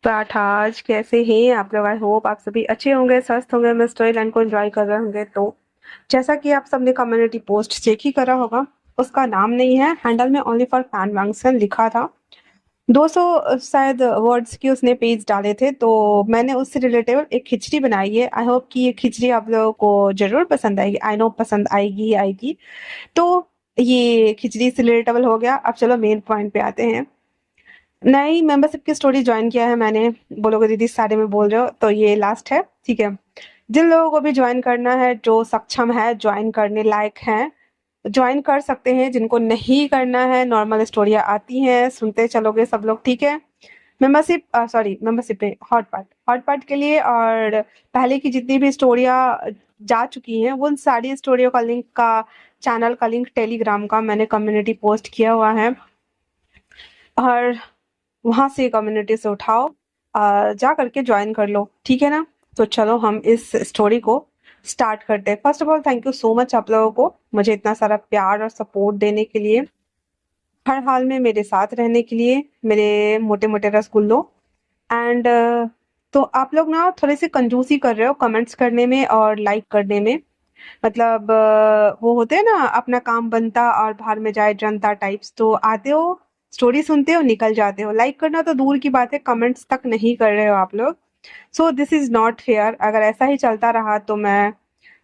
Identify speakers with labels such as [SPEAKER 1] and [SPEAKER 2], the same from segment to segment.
[SPEAKER 1] पाठाज कैसे हैं आप लोग। आई होप आप सभी अच्छे होंगे, स्वस्थ होंगे, मैं स्टोरी लाइन को एंजॉय कर रहे होंगे। तो जैसा कि आप सबने कम्युनिटी पोस्ट चेक ही करा होगा, उसका नाम नहीं है, हैंडल में ओनली फॉर फैन वैंक्सन लिखा था। 200 शायद वर्ड्स की उसने पेज डाले थे, तो मैंने उससे रिलेटेड एक खिचड़ी बनाई है। आई होप कि ये खिचड़ी आप लोगों को जरूर पसंद आएगी। आई नो पसंद आएगी ही आएगी। तो ये खिचड़ी से रिलेटेबल हो गया। अब चलो मेन पॉइंट पे आते हैं। नई मेंबरशिप की स्टोरी ज्वाइन किया है मैंने। बोलोगे दीदी सारे में बोल रहे हो, तो ये लास्ट है, ठीक है। जिन लोगों को भी ज्वाइन करना है, जो सक्षम है, ज्वाइन करने लायक हैं, ज्वाइन कर सकते हैं। जिनको नहीं करना है, नॉर्मल स्टोरियाँ आती हैं, सुनते चलोगे सब लोग, ठीक है। मेंबरशिप सॉरी मेंबरशिप में हॉट पार्ट के लिए और पहले की जितनी भी स्टोरियाँ जा चुकी हैं, उन सारी स्टोरियों का लिंक का चैनल का लिंक टेलीग्राम का मैंने कम्युनिटी पोस्ट किया हुआ है, और वहां से कम्युनिटी से उठाओ, जा करके ज्वाइन कर लो, ठीक है ना। तो चलो हम इस स्टोरी को स्टार्ट करते हैं। First of all thank you so much आप लोगों को मुझे इतना सारा प्यार और सपोर्ट देने के लिए, हर हाल में मेरे साथ रहने के लिए, मेरे मोटे मोटे रसगुल्लो। एंड तो आप लोग ना थोड़ी सी कंजूसी कर रहे हो कमेंट्स करने में और लाइक करने में। मतलब वो होते हैं ना, अपना काम बनता और बाहर में जाए जनता टाइप्स। तो आते हो, स्टोरी सुनते हो, निकल जाते हो। लाइक करना तो दूर की बात है, कमेंट्स तक नहीं कर रहे हो आप लोग। So this is not fair. अगर ऐसा ही चलता रहा तो मैं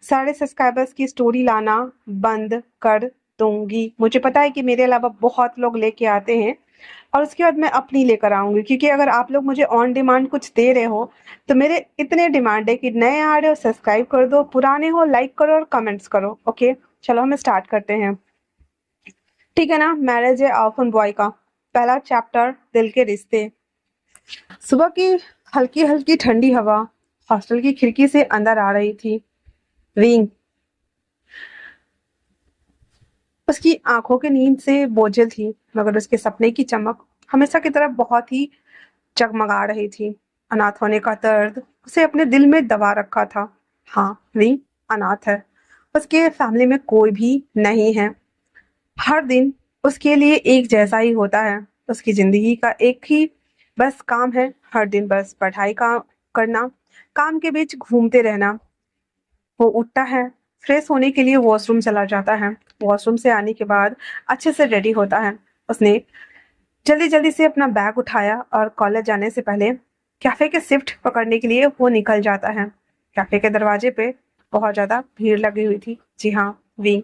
[SPEAKER 1] सारे सब्सक्राइबर्स की स्टोरी लाना बंद कर दूंगी। मुझे पता है कि मेरे अलावा बहुत लोग लेके आते हैं, और उसके बाद मैं अपनी लेकर आऊंगी। क्योंकि अगर आप लोग मुझे ऑन डिमांड कुछ दे रहे हो, तो मेरे इतने डिमांड है कि नए आ रहे हो सब्सक्राइब कर दो, पुराने हो लाइक करो और कमेंट्स करो। ओके, चलो हम स्टार्ट करते हैं, ठीक है ना। मैरिज है ऑर्फन बॉय का पहला चैप्टर, दिल के रिश्ते। सुबह की हल्की हल्की ठंडी हवा हॉस्टल की खिड़की से अंदर आ रही थी। विंग उसकी आंखों की नींद से बोझिल थी, मगर उसके सपने की चमक हमेशा की तरह बहुत ही जगमगा रही थी। अनाथ होने का दर्द उसे अपने दिल में दबा रखा था। हाँ, विंग अनाथ है। उसके फैमिली में कोई भी नहीं है। हर दिन उसके लिए एक जैसा ही होता है। उसकी जिंदगी का एक ही बस काम है, हर दिन बस पढ़ाई का करना, काम के बीच घूमते रहना। वो उठता है, फ्रेश होने के लिए वॉशरूम चला जाता है। वॉशरूम से आने के बाद अच्छे से रेडी होता है। उसने जल्दी जल्दी से अपना बैग उठाया और कॉलेज जाने से पहले कैफे के शिफ्ट पकड़ने के लिए वो निकल जाता है। कैफे के दरवाजे पे बहुत ज्यादा भीड़ लगी हुई थी। जी हाँ, विंग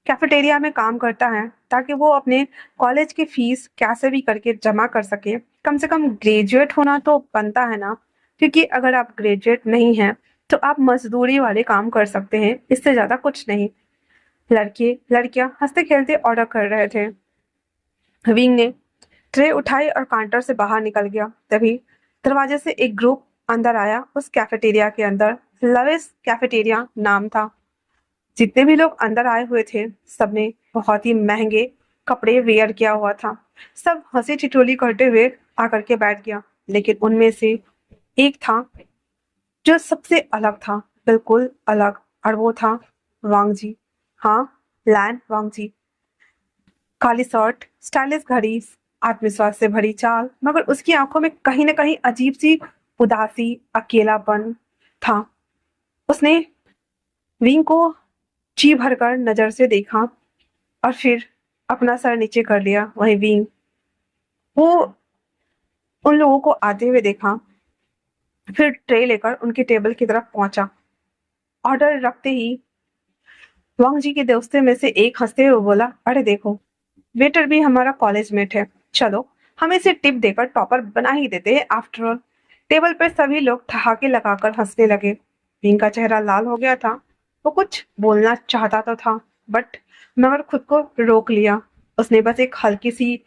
[SPEAKER 1] कैफेटेरिया में काम करता है ताकि वो अपने कॉलेज की फीस कैसे भी करके जमा कर सके। कम से कम ग्रेजुएट होना तो बनता है ना। क्योंकि अगर आप ग्रेजुएट नहीं हैं तो आप मजदूरी वाले काम कर सकते हैं, इससे ज्यादा कुछ नहीं। लड़के लड़कियां हंसते खेलते ऑर्डर कर रहे थे। विंग ने ट्रे उठाई और काउंटर से बाहर निकल गया। तभी दरवाजे से एक ग्रुप अंदर आया। उस कैफेटेरिया के अंदर लविस कैफेटेरिया नाम था। जितने भी लोग अंदर आए हुए थे, सबने बहुत ही महंगे कपड़े वेयर किया हुआ था। सब हंसी ठिठोली करते हुए आकर के बैठ गया। लेकिन उनमें से एक था जो सबसे अलग था, बिल्कुल अलग, और वो था वांगजी। हाँ, लैन वांगजी। काली शर्ट, स्टाइलिश घड़ी, आत्मविश्वास से भरी चाल, मगर उसकी आंखों में कहीं ना कहीं अजीब सी उदासी, अकेलापन था। उसने विंग को जी भरकर नजर से देखा और फिर अपना सर नीचे कर लिया। वही विंग वो उन लोगों को आते हुए देखा, फिर ट्रे लेकर उनकी टेबल की तरफ पहुंचा। ऑर्डर रखते ही वांग जी के दोस्तों में से एक हंसते हुए बोला, अरे देखो, वेटर भी हमारा कॉलेज मेट है। चलो हम इसे टिप देकर टॉपर बना ही देते हैं आफ्टर ऑल। टेबल पर सभी लोग ठहाके लगाकर हंसने लगे। विंग का चेहरा लाल हो गया था। वो कुछ बोलना चाहता तो था, बट मगर खुद को रोक लिया। उसने बस एक हल्की सी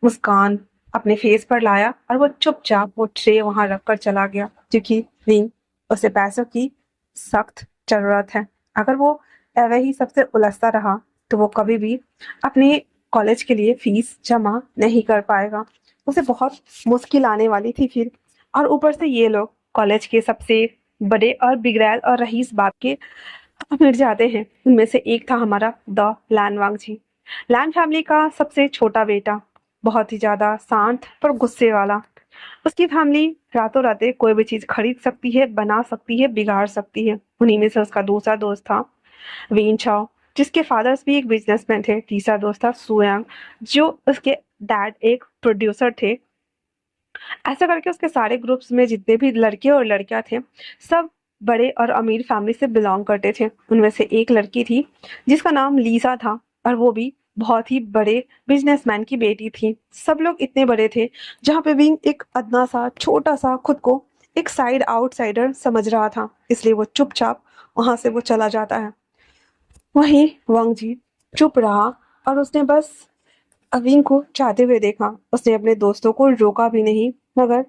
[SPEAKER 1] मुस्कान अपने फेस पर लाया और वो चुपचाप वो ट्रे वहां रखकर चला गया। क्योंकि विंग उसे पैसों की सख्त जरूरत है। अगर वो ऐवे ही सबसे उलझता रहा तो वो कभी भी अपने कॉलेज के लिए फीस जमा नहीं कर पाएगा। उसे बहुत मुश्किल आने वाली थी फिर। और ऊपर से ये लोग कॉलेज के सबसे बड़े और बिगड़ैल और रईस बाप के मिट जाते हैं। उनमें से एक था हमारा द लैन वांगजी, लैन फैमिली का सबसे छोटा बेटा। बहुत ही ज्यादा शांत पर गुस्से वाला। उसकी फैमिली रातों रातें कोई भी चीज खरीद सकती है, बना सकती है, बिगाड़ सकती है। उन्हीं में से उसका दूसरा दोस्त था वेन चाओ, जिसके फादर्स भी एक बिजनेसमैन थे। तीसरा दोस्त था सुयांग, जो उसके डैड एक प्रोड्यूसर थे। ऐसा करके उसके सारे ग्रुप्स में जितने भी लड़के और लड़कियां थे, सब बड़े और अमीर फैमिली से बिलोंग करते थे। उनमें से एक लड़की थी जिसका नाम लीसा था, और वो भी बहुत ही बड़े बिजनेसमैन की बेटी थी। सब लोग इतने बड़े थे जहाँ पे भी एक अदना सा छोटा सा खुद को एक साइड आउटसाइडर समझ रहा था, इसलिए वो चुपचाप वहां से वो चला जाता है। वहीं वांग जी चुप रहा, और उसने बस अविंग को जाते हुए देखा। उसने अपने दोस्तों को रोका भी नहीं, मगर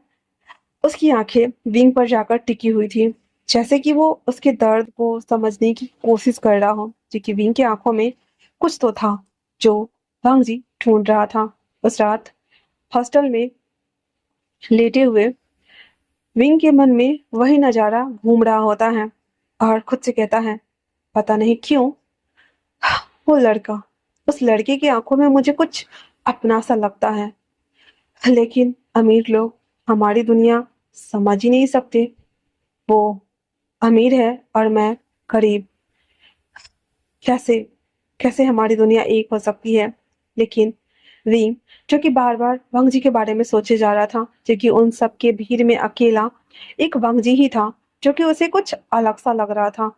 [SPEAKER 1] उसकी आंखें विंग पर जाकर टिकी हुई थी, जैसे कि वो उसके दर्द को समझने की कोशिश कर रहा हो। क्योंकि विंग की आंखों में कुछ तो था जो वांग जी ढूंढ रहा था। उस रात हॉस्टल में लेटे हुए विंग के मन में वही नजारा घूम रहा होता है, और खुद से कहता है, पता नहीं क्यों वो लड़का, उस लड़के की आंखों में मुझे कुछ अपना सा लगता है। लेकिन अमीर लोग हमारी दुनिया समझ ही नहीं सकते। वो अमीर है और मैं गरीब। कैसे कैसे हमारी दुनिया एक हो सकती है? लेकिन रीम, जो कि बार बार वंग जी के बारे में सोचे जा रहा था, क्योंकि उन सब के भीड़ में अकेला एक वंग जी ही था जो कि उसे कुछ अलग सा लग रहा था।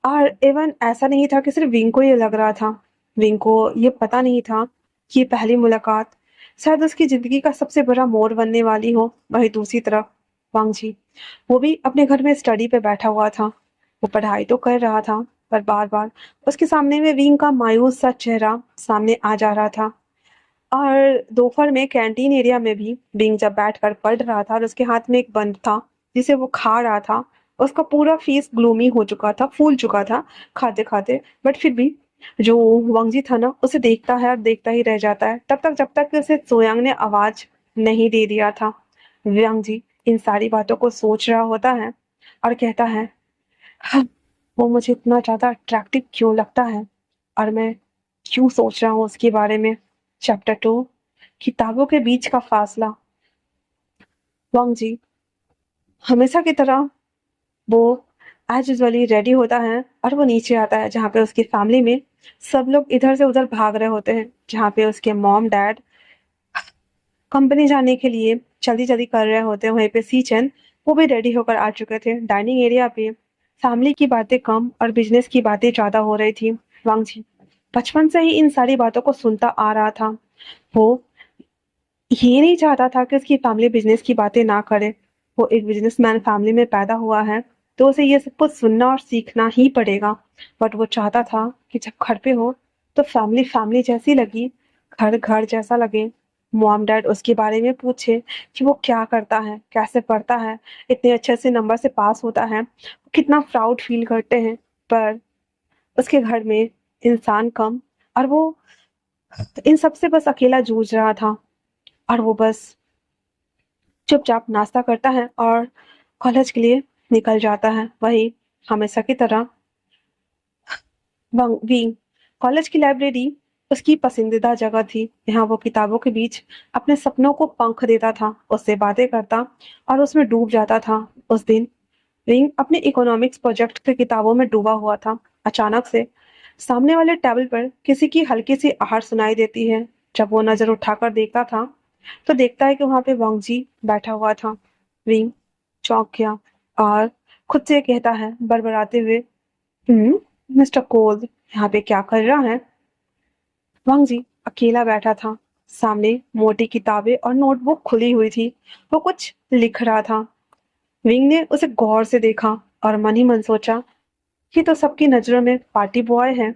[SPEAKER 1] और इवन ऐसा नहीं था कि सिर्फ विंग को ये लग रहा था। विंग को ये पता नहीं था कि ये पहली मुलाकात शायद उसकी जिंदगी का सबसे बड़ा मोड़ बनने वाली हो। वही दूसरी तरफ वांग जी, वो भी अपने घर में स्टडी पे बैठा हुआ था। वो पढ़ाई तो कर रहा था, पर बार बार उसके सामने में विंग का मायूस सा चेहरा सामने आ जा रहा था। और दोपहर में कैंटीन एरिया में भी बिंग जब बैठकर पढ़ रहा था, और उसके हाथ में एक बंद था जिसे वो खा रहा था। उसका पूरा फेस ग्लूमी हो चुका था, फूल चुका था खाते खाते, बट फिर भी जो वांगजी था ना, उसे देखता है और देखता ही रह जाता है, तब तक जब तक कि उसे सोयांग ने आवाज नहीं दे दिया था। वांगजी इन सारी बातों को सोच रहा होता है और कहता है, "हाँ, वो मुझे इतना ज्यादा अट्रैक्टिव क्यों लगता है, और मैं क्यों सोच रहा हूँ उसके बारे में?" चैप्टर 2, किताबों के बीच का फासला। वांग जी हमेशा की तरह वो एज यूजुअली रेडी होता है, और वो नीचे आता है जहाँ पे उसकी फैमिली में सब लोग इधर से उधर भाग रहे होते हैं। जहाँ पे उसके मॉम डैड कंपनी जाने के लिए जल्दी जल्दी कर रहे होते हैं, वहीं पे सीचन वो भी रेडी होकर आ चुके थे। डाइनिंग एरिया पे फैमिली की बातें कम और बिजनेस की बातें ज्यादा हो रही थी। वांग जी बचपन से ही इन सारी बातों को सुनता आ रहा था। वो ये नहीं चाहता था कि उसकी फैमिली बिजनेस की बातें ना करे। वो एक बिजनेसमैन फैमिली में पैदा हुआ है, तो उसे ये सब कुछ सुनना और सीखना ही पड़ेगा। बट वो चाहता था कि जब घर पे हो तो फैमिली फैमिली जैसी लगी, घर घर जैसा लगे। मॉम डैड उसके बारे में पूछे कि वो क्या करता है, कैसे पढ़ता है, इतने अच्छे से नंबर से पास होता है, वो कितना प्राउड फील करते हैं। पर उसके घर में इंसान कम, और वो इन सब से बस अकेला जूझ रहा था। और वो बस चुपचाप नाश्ता करता है और कॉलेज के लिए निकल जाता है। वही हमेशा की तरह विंग कॉलेज की लाइब्रेरी उसकी पसंदीदा जगह थी। यहाँ वो किताबों के बीच अपने सपनों को पंख देता था, उससे बातें करता और उसमें डूब जाता था। उस दिन विंग अपने इकोनॉमिक्स प्रोजेक्ट की किताबों में डूबा हुआ था। अचानक से सामने वाले टेबल पर किसी की हल्की सी आहट सुनाई देती है। जब वो नजर उठाकर देखता था, तो देखता है कि वहां पे वांग जी बैठा हुआ था। विंग चौंक गया और खुद से कहता है बड़बड़ाते हुए, मिस्टर कोल यहाँ पे क्या कर रहा है?" वांग जी अकेला बैठा था। सामने मोटी किताबें और नोटबुक खुली हुई थी। वो कुछ लिख रहा था। विंग ने उसे गौर से देखा और मन ही मन सोचा, ये तो सबकी नजरों में पार्टी बॉय है,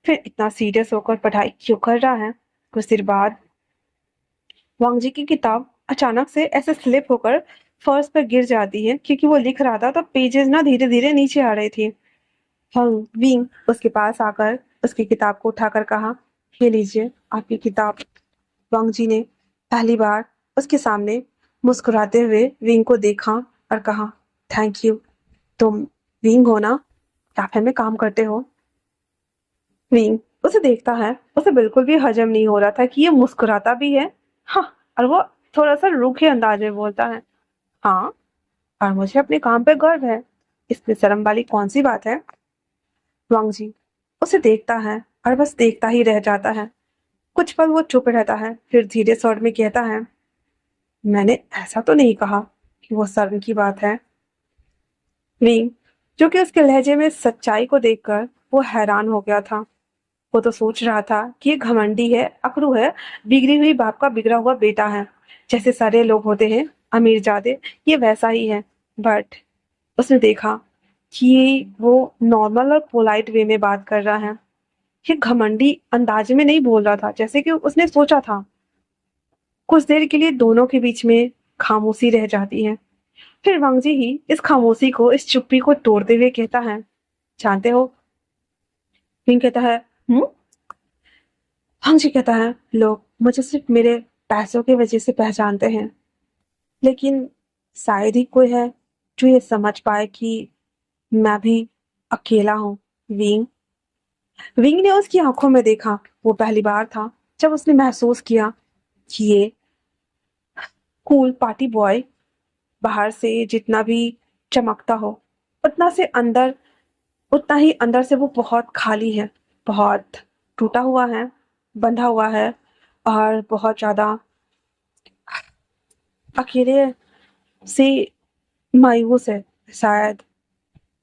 [SPEAKER 1] फिर इतना सीरियस होकर पढ़ाई क्यों कर रहा है? कुछ देर बाद वांग जी की किताब अचानक से ऐसे स्लिप होकर फर्श पर गिर जाती है, क्योंकि वो लिख रहा था तो पेजेस ना धीरे धीरे नीचे आ रहे थे। हंग विंग उसके पास आकर उसकी किताब को उठाकर कहा, ये लीजिए आपकी किताब। वांग जी ने पहली बार उसके सामने मुस्कुराते हुए विंग को देखा और कहा, थैंक यू। तुम विंग हो ना, कैफे में काम करते हो? विंग उसे देखता है। उसे बिल्कुल भी हजम नहीं हो रहा था कि ये मुस्कुराता भी है, हाँ, और वो थोड़ा सा रूखे अंदाज में बोलता है। हाँ, और मुझे अपने काम पे गर्व है। इसमें शर्म वाली कौन सी बात है? वांग जी उसे देखता है और बस देखता ही रह जाता है। कुछ पल वो चुप रहता है, फिर धीरे स्वर में कहता है, मैंने ऐसा तो नहीं कहा कि वो शर्म की बात है। मीम, जो कि उसके लहजे में सच्चाई को देखकर वो हैरान हो गया था। वो तो सोच रहा था कि ये घमंडी है, अकड़ू है, बिगड़ी हुई बाप का बिगड़ा हुआ बेटा है। जैसे सारे लोग होते हैं, अमीरजादे, ये वैसा ही है। बट उसने देखा कि वो नॉर्मल और पोलाइट वे में बात कर रहा है। ये घमंडी अंदाज में नहीं बोल रहा था जैसे कि उसने सोचा था। कुछ देर के लिए दोनों के बीच में खामोशी रह जाती है। फिर वांगजी ही इस खामोशी को, इस चुप्पी को तोड़ते हुए कहता है, जानते हो? फिर कहता है, हम्म। वांगजी कहता है, लोग मुझे सिर्फ मेरे पैसों की वजह से पहचानते हैं, लेकिन शायद ही कोई है जो ये समझ पाए कि मैं भी अकेला हूँ। विंग विंग ने उसकी आंखों में देखा। वो पहली बार था जब उसने महसूस किया कि ये कूल पार्टी बॉय बाहर से जितना भी चमकता हो, उतना से अंदर उतना ही अंदर से वो बहुत खाली है, बहुत टूटा हुआ है, बंधा हुआ है, और बहुत ज्यादा अकेले से मायूस है। शायद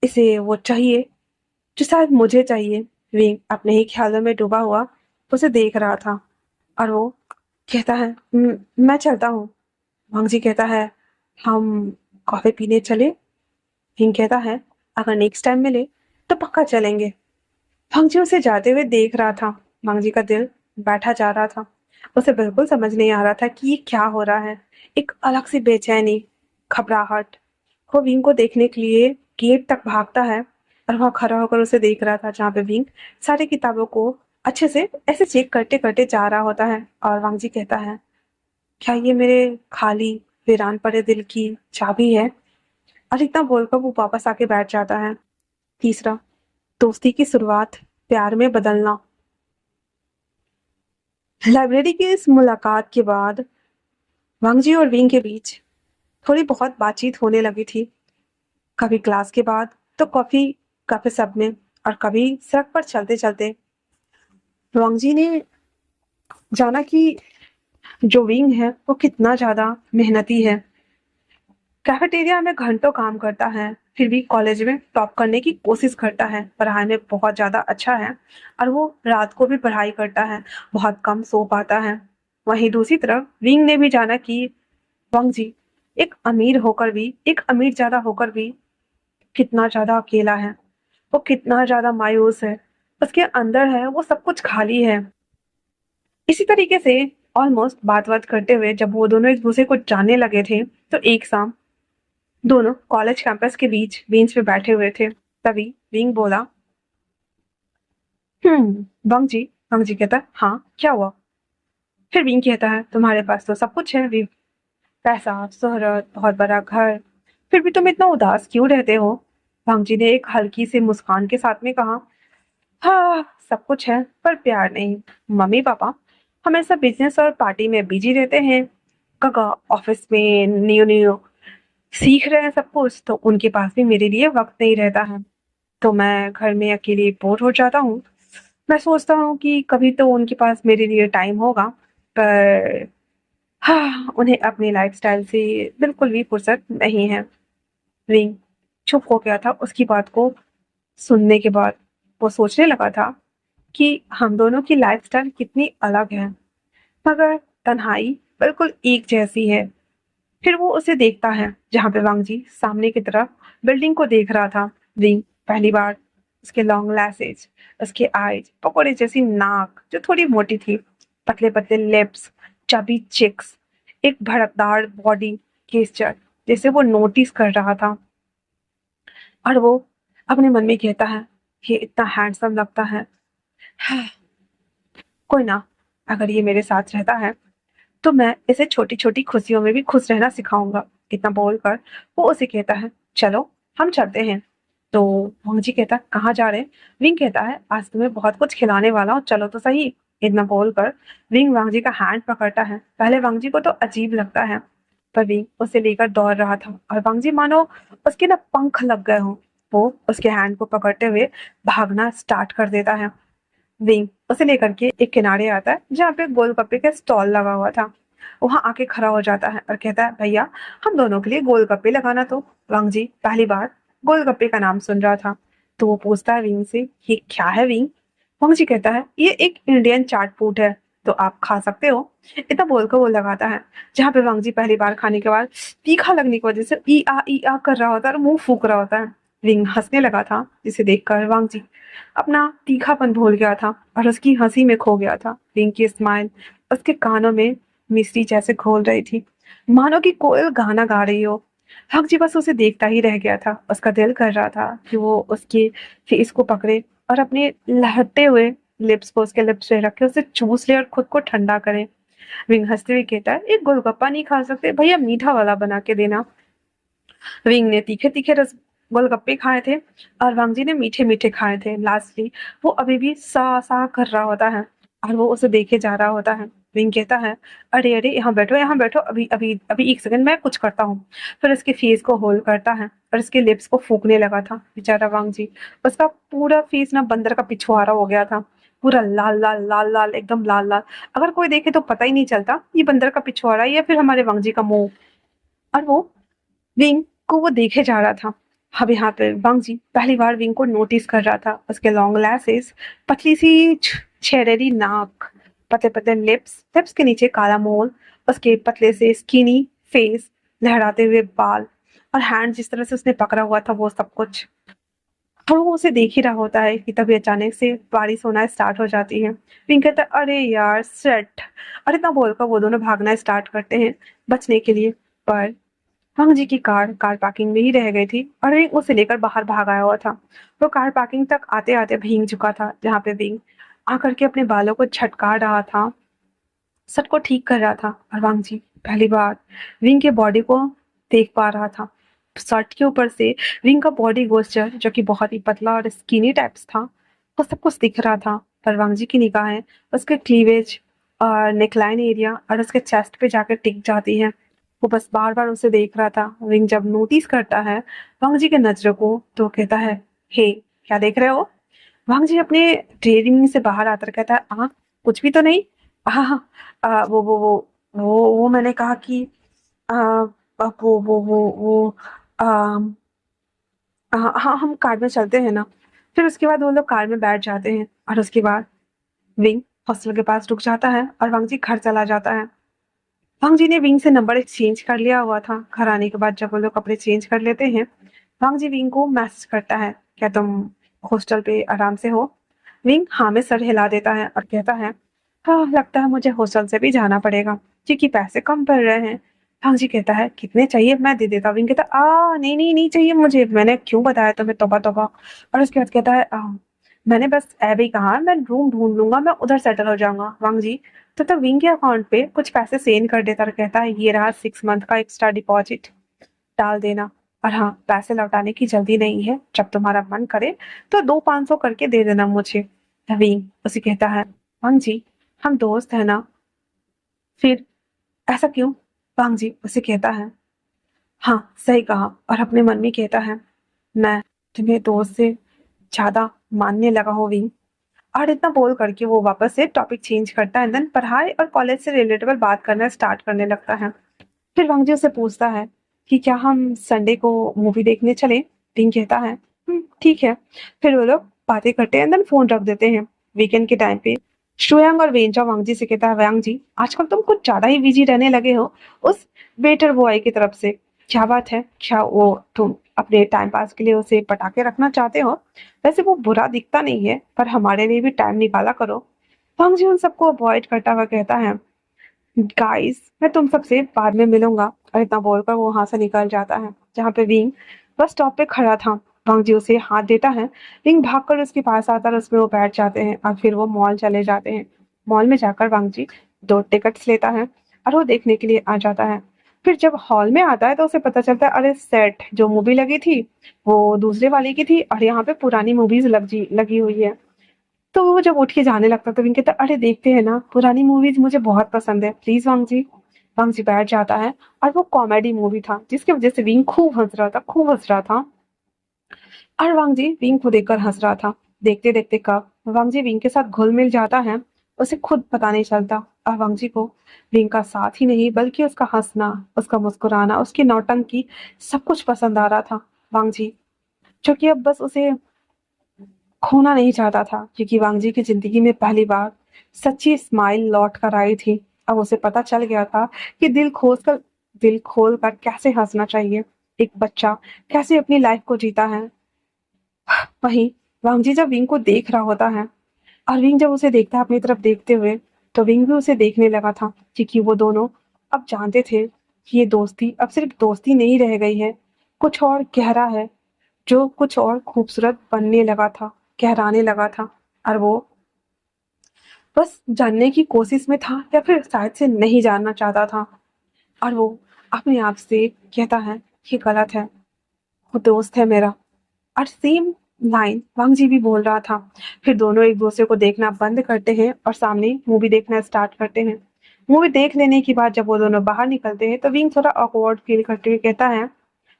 [SPEAKER 1] इसे वो चाहिए जो शायद मुझे चाहिए। विंग अपने ही ख्यालों में डूबा हुआ उसे देख रहा था, और वो कहता है, मैं चलता हूँ। वांग जी कहता है, हम कॉफी पीने चले? विंग कहता है, अगर नेक्स्ट टाइम मिले तो पक्का चलेंगे। वांग जी उसे जाते हुए देख रहा था। वांग जी का दिल बैठा जा रहा था। उसे बिल्कुल समझ नहीं आ रहा था कि ये क्या हो रहा है। एक अलग सी बेचैनी, घबराहट। वो विंग को देखने के लिए गेट तक भागता है, और वहां खड़ा होकर उसे देख रहा था जहाँ पे विंग सारी किताबों को अच्छे से ऐसे चेक करते करते जा रहा होता है। और वांग जी कहता है, क्या ये मेरे खाली वीरान पड़े दिल की चाबी है? और इतना बोलकर वो वापस आके बैठ जाता है। तीसरा, दोस्ती की शुरुआत प्यार में बदलना। लाइब्रेरी की इस मुलाकात के बाद वांगजी और विंग के बीच थोड़ी बहुत बातचीत होने लगी थी। कभी क्लास के बाद तो कॉफी कैफे सब में, और कभी सड़क पर चलते चलते। वांगजी ने जाना कि जो विंग है वो कितना ज्यादा मेहनती है। कैफेटेरिया में घंटों काम करता है, फिर भी कॉलेज में टॉप करने की कोशिश करता है, पढ़ाई में बहुत ज्यादा अच्छा है, और वो रात को भी पढ़ाई करता है, बहुत कम सो पाता है। वहीं दूसरी तरफ विंग ने भी जाना कि वांग जी एक अमीर होकर भी, एक अमीर ज्यादा होकर भी कितना ज्यादा अकेला है। वो कितना ज्यादा मायूस है। उसके अंदर है वो सब कुछ खाली है। इसी तरीके से ऑलमोस्ट बात बात करते हुए जब वो दोनों एक दूसरे को जानने लगे थे, तो एक शाम दोनों कॉलेज कैंपस के बीच बेंच पे बैठे हुए थे। तभी विंग बोला, बंग जी। बंग जी कहता, हाँ क्या हुआ? फिर विंग कहता है, तुम्हारे पास तो सब कुछ है, विंग, पैसा, शोहरत, बहुत बड़ा घर, फिर भी तुम इतना उदास क्यों रहते हो? बंग जी ने एक हल्की सी मुस्कान के साथ में कहा, हाँ सब कुछ है पर प्यार नहीं। मम्मी पापा हमेशा बिजनेस और पार्टी में बिजी रहते हैं। काका ऑफिस में न्यू न्यू सीख रहे हैं सब कुछ, तो उनके पास भी मेरे लिए वक्त नहीं रहता है। तो मैं घर में अकेली बोर हो जाता हूँ। मैं सोचता हूँ कि कभी तो उनके पास मेरे लिए टाइम होगा, पर हाँ, उन्हें अपनी लाइफस्टाइल से बिल्कुल भी फुर्सत नहीं है। रिंग चुप हो गया था उसकी बात को सुनने के बाद। वो सोचने लगा था कि हम दोनों की लाइफस्टाइल कितनी अलग है, मगर तन्हाई बिल्कुल एक जैसी है। फिर वो उसे देखता है जहां पे वांग जी सामने की तरफ बिल्डिंग को देख रहा था। रिंग पहली बार उसके लॉन्ग लैसेज, उसके आईज, पकौड़े जैसी नाक जो थोड़ी मोटी थी, पतले पतले लिप्स, चबी चिक्स, एक भड़कदार बॉडी गेस्चर जैसे वो नोटिस कर रहा था। और वो अपने मन में कहता है, ये इतना हैंडसम लगता है। हाँ, कोई ना, अगर ये मेरे साथ रहता है तो मैं इसे छोटी छोटी खुशियों में भी खुश रहना सिखाऊंगा। इतना बोलकर वो उसे कहता है, चलो हम चलते हैं। तो वांग जी कहता है, कहाँ जा रहे हैं? विंग कहता है, आज तुम्हें बहुत कुछ खिलाने वाला हूँ, चलो तो सही। इतना बोलकर विंग वांगजी का हैंड पकड़ता है। पहले वांगजी को तो अजीब लगता है, पर विंग उसे लेकर दौड़ रहा था और वांगजी मानो उसके ना पंख लग गए हों। वो उसके हैंड को पकड़ते हुए भागना स्टार्ट कर देता है। विंग उसे लेकर के एक किनारे आता है जहाँ पे गोलगप्पे का स्टॉल लगा हुआ था। वहां आके खड़ा हो जाता है और कहता है, भैया हम दोनों के लिए गोलगप्पे लगाना। तो वांगजी पहली बार गोलगप्पे का नाम सुन रहा था, तो वो पूछता है विंग से, ये क्या है विंग? वांगजी कहता है, ये एक इंडियन चाट फूड है, तो आप खा सकते हो। इतना बोलकर वो लगाता है। जहाँ पे वांगजी पहली बार खाने के बाद तीखा लगने की वजह से ई आ कर रहा होता है और मुंह फूक रहा होता है। विंग हंसने लगा था, जिसे देखकर वांगजी अपना तीखापन भूल गया था और उसकी हंसी में खो गया था। विंग की स्माइल उसके कानों में मिश्री जैसे घोल रही थी, मानो कि कोयल गाना गा रही हो। हकजी बस उसे देखता ही रह गया था। उसका दिल कर रहा था कि वो उसके फेस को पकड़े और अपने लहरते हुए लिप्स को उसके लिप्स पे रखे उसे चूस ले और खुद को ठंडा करे। विंग हंसते हुए कहता है, एक गोलगप्पा नहीं खा सकते भैया, मीठा वाला बना के देना। विंग ने तीखे तीखे रस गोलगप्पे खाए थे और वांगजी ने मीठे मीठे खाए थे। लास्टली वो अभी भी सा सा कर रहा होता है और वो उसे देखे जा रहा होता है। विंग कहता है, अरे अरे यहाँ बैठो, अभी अभी अभी एक सेकंड मैं कुछ करता हूँ। फिर उसके फेस को होल्ड करता है और उसके लिप्स को फूकने लगा था। बेचारा वांगजी, उसका पूरा फेस ना बंदर का पिछवाड़ा हो गया था, पूरा लाल लाल लाल लाल एकदम लाल लाल। अगर कोई देखे तो पता ही नहीं चलता ये बंदर का पिछवाड़ा या फिर हमारे वांगजी का मुंह। और वो विंग को वो देखे जा रहा था। अब यहाँ पे वांगजी पहली बार विंग को नोटिस कर रहा था। उसके लॉन्ग लैसेस, पतली सी छेरेरी नाक, पतले पतले लिप्स, लिप्स के नीचे काला मोल, उसके पतले से स्किनी फेस, लहराते हुए बाल और हैंड जिस तरह से उसने पकड़ा हुआ था, वो सब कुछ। और वो उसे देख ही रहा होता है कि तभी अचानक से बारिश होना स्टार्ट हो जाती है। विंग कहता है, अरे यार सेट। और इतना बोलकर वो दोनों भागना स्टार्ट करते हैं बचने के लिए। पर हंग जी की कार कार पार्किंग में ही रह गई थी और विंग उसे लेकर बाहर भाग आया हुआ था। वो कार पार्किंग तक आते आते भीग चुका था, जहाँ पे विंग आकर के अपने बालों को झटका रहा था, सट को ठीक कर रहा था। और वांग जी पहली बार विंग के बॉडी को देख पा रहा था। शर्ट के ऊपर से विंग का बॉडी गोस्चर, जो कि बहुत ही पतला और स्किनी टाइप्स था, वो सब कुछ दिख रहा था। पर वांग जी की निगाहें उसके क्लीवेज और नेकलाइन एरिया और उसके चेस्ट पे जाकर टिक जाती है। वो बस बार बार उसे देख रहा था। विंग जब नोटिस करता है वांग जी के नजरों को, तो कहता है, हे क्या देख रहे हो? वांग जी अपने ट्रेनिंग से बाहर आकर कहता है, हाँ कुछ भी तो नहीं। हाँ हाँ, वो मैंने कहा कि आ, वो हाँ हम कार में चलते हैं ना। फिर उसके बाद वो लोग कार में बैठ जाते हैं और उसके बाद विंग हॉस्टल के पास रुक जाता है और वांग जी घर चला जाता है। वांग जी ने विंग से नंबर एक्सचेंज कर लिया हुआ था। घर आने के बाद जब वो लोग कपड़े चेंज कर लेते हैं, वांग जी विंग को मैसेज करता है, क्या तुम हॉस्टल पे आराम से हो? विंग हाँ में सर हिला देता है और कहता है, हाँ लगता है मुझे हॉस्टल से भी जाना पड़ेगा क्योंकि पैसे कम पड़ रहे हैं। वांग जी कहता है, कितने चाहिए मैं दे देता हूँ। विंग कहता है, नहीं नहीं नहीं चाहिए मुझे, मैंने क्यों बताया तुम्हें, तौबा तौबा। और उसके बाद कहता है, मैंने बस ऐसे ही कहा, मैं रूम ढूंढ लूंगा, मैं उधर सेटल हो जाऊंगा। वांग जी तो विंग के अकाउंट पे कुछ पैसे सेंड कर देता और कहता है, ये रहा 6 मंथ का एक्स्ट्रा डिपॉजिट, डाल देना। और हाँ, पैसे लौटाने की जल्दी नहीं है, जब तुम्हारा मन करे तो 200-500 करके दे देना मुझे। विंग उसे कहता है, वांग जी हम दोस्त है ना, फिर ऐसा क्यों? वांग जी उसे कहता है, हाँ सही कहा। और अपने मन में कहता है, मैं तुम्हें दोस्त से ज्यादा मानने लगा हूँ विंग। और इतना बोल करके वो वापस से टॉपिक चेंज करता है, देन पढ़ाई और कॉलेज से रिलेटेबल बात करना स्टार्ट करने लगता है। फिर वांगजी उससे पूछता है कि क्या हम संडे को मूवी देखने चलें? टिंग कहता है, ठीक है। फिर वो लोग बातें करते हैं, देन फोन रख देते हैं। वीकेंड के टाइम पे शुयांग और वेंचा वांगजी से कहता है, वांगजी आजकल तुम कुछ ज्यादा ही बिजी रहने लगे हो उस वेटर बॉय की तरफ से। क्या बात है? क्या वो तुम अपने टाइम पास के लिए उसे पटाके रखना चाहते हो? वैसे वो बुरा दिखता नहीं है, पर हमारे लिए भी टाइम निकाला करो। वांगजी उन सबको अवॉइड करता हुआ कहता है, गाइस मैं तुम सबसे बाद में मिलूंगा। और इतना बोलकर वो वहां से निकल जाता है। जहाँ पे विंग बस स्टॉप पे खड़ा था, वांग जी उसे हाथ देता है। विंग भागकर उसके पास आता है और उसमें वो बैठ जाते हैं और फिर वो मॉल चले जाते हैं। मॉल में जाकर वांग जी 2 टिकट्स लेता है और वो देखने के लिए आ जाता है। फिर जब हॉल में आता है तो उसे पता चलता है, अरे सेट जो मूवी लगी थी वो दूसरे वाले की थी और यहाँ पे पुरानी मूवीज लगी हुई है। तो वो जब उठ के जाने लगता तो विंग कहता, अरे देखते हैं ना, पुरानी मूवीज मुझे बहुत पसंद है, प्लीज वांग जी। वांग जी बैठ जाता है, और वो कॉमेडी मूवी था जिसकी वजह से विंग खूब हंस रहा था, खूब हंस रहा था। और वांग जी विंग को देखकर हंस रहा था। देखते देखते कब वांग जी विंग के साथ घुल मिल जाता है, उसे खुद पता नहीं चलता। और वांग जी को विंग का साथ ही नहीं बल्कि उसका हंसना, उसका मुस्कुराना, उसकी नौटंकी, सब कुछ पसंद आ रहा था। वांग जी जो कि अब बस उसे खोना नहीं चाहता था, क्योंकि वांग जी की जिंदगी में पहली बार सच्ची स्माइल लौट कर आई थी। अब उसे पता चल गया था कि दिल खोल कर कैसे हंसना चाहिए, एक बच्चा कैसे अपनी लाइफ को जीता है। वहीं वांग जी जब विंग को देख रहा होता है, और विंग जब उसे देखता है अपनी तरफ देखते हुए, तो विंग भी उसे देखने लगा था, क्योंकि वो दोनों अब जानते थे कि ये दोस्ती अब सिर्फ दोस्ती नहीं रह गई है, कुछ और गहरा है, जो कुछ और खूबसूरत बनने लगा था, गहराने लगा था। और वो बस जानने की कोशिश में था, या फिर शायद से नहीं जानना चाहता था। और वो अपने आप से कहता है कि गलत है, वो दोस्त है मेरा। और सेम लाइन वांग जी भी बोल रहा था। फिर दोनों एक दूसरे को देखना बंद करते हैं और सामने मूवी देखना स्टार्ट करते हैं। मूवी देख लेने के बाद जब वो दोनों बाहर निकलते हैं तो विंग थोड़ा ऑकवर्ड फील करते हुए कहता है,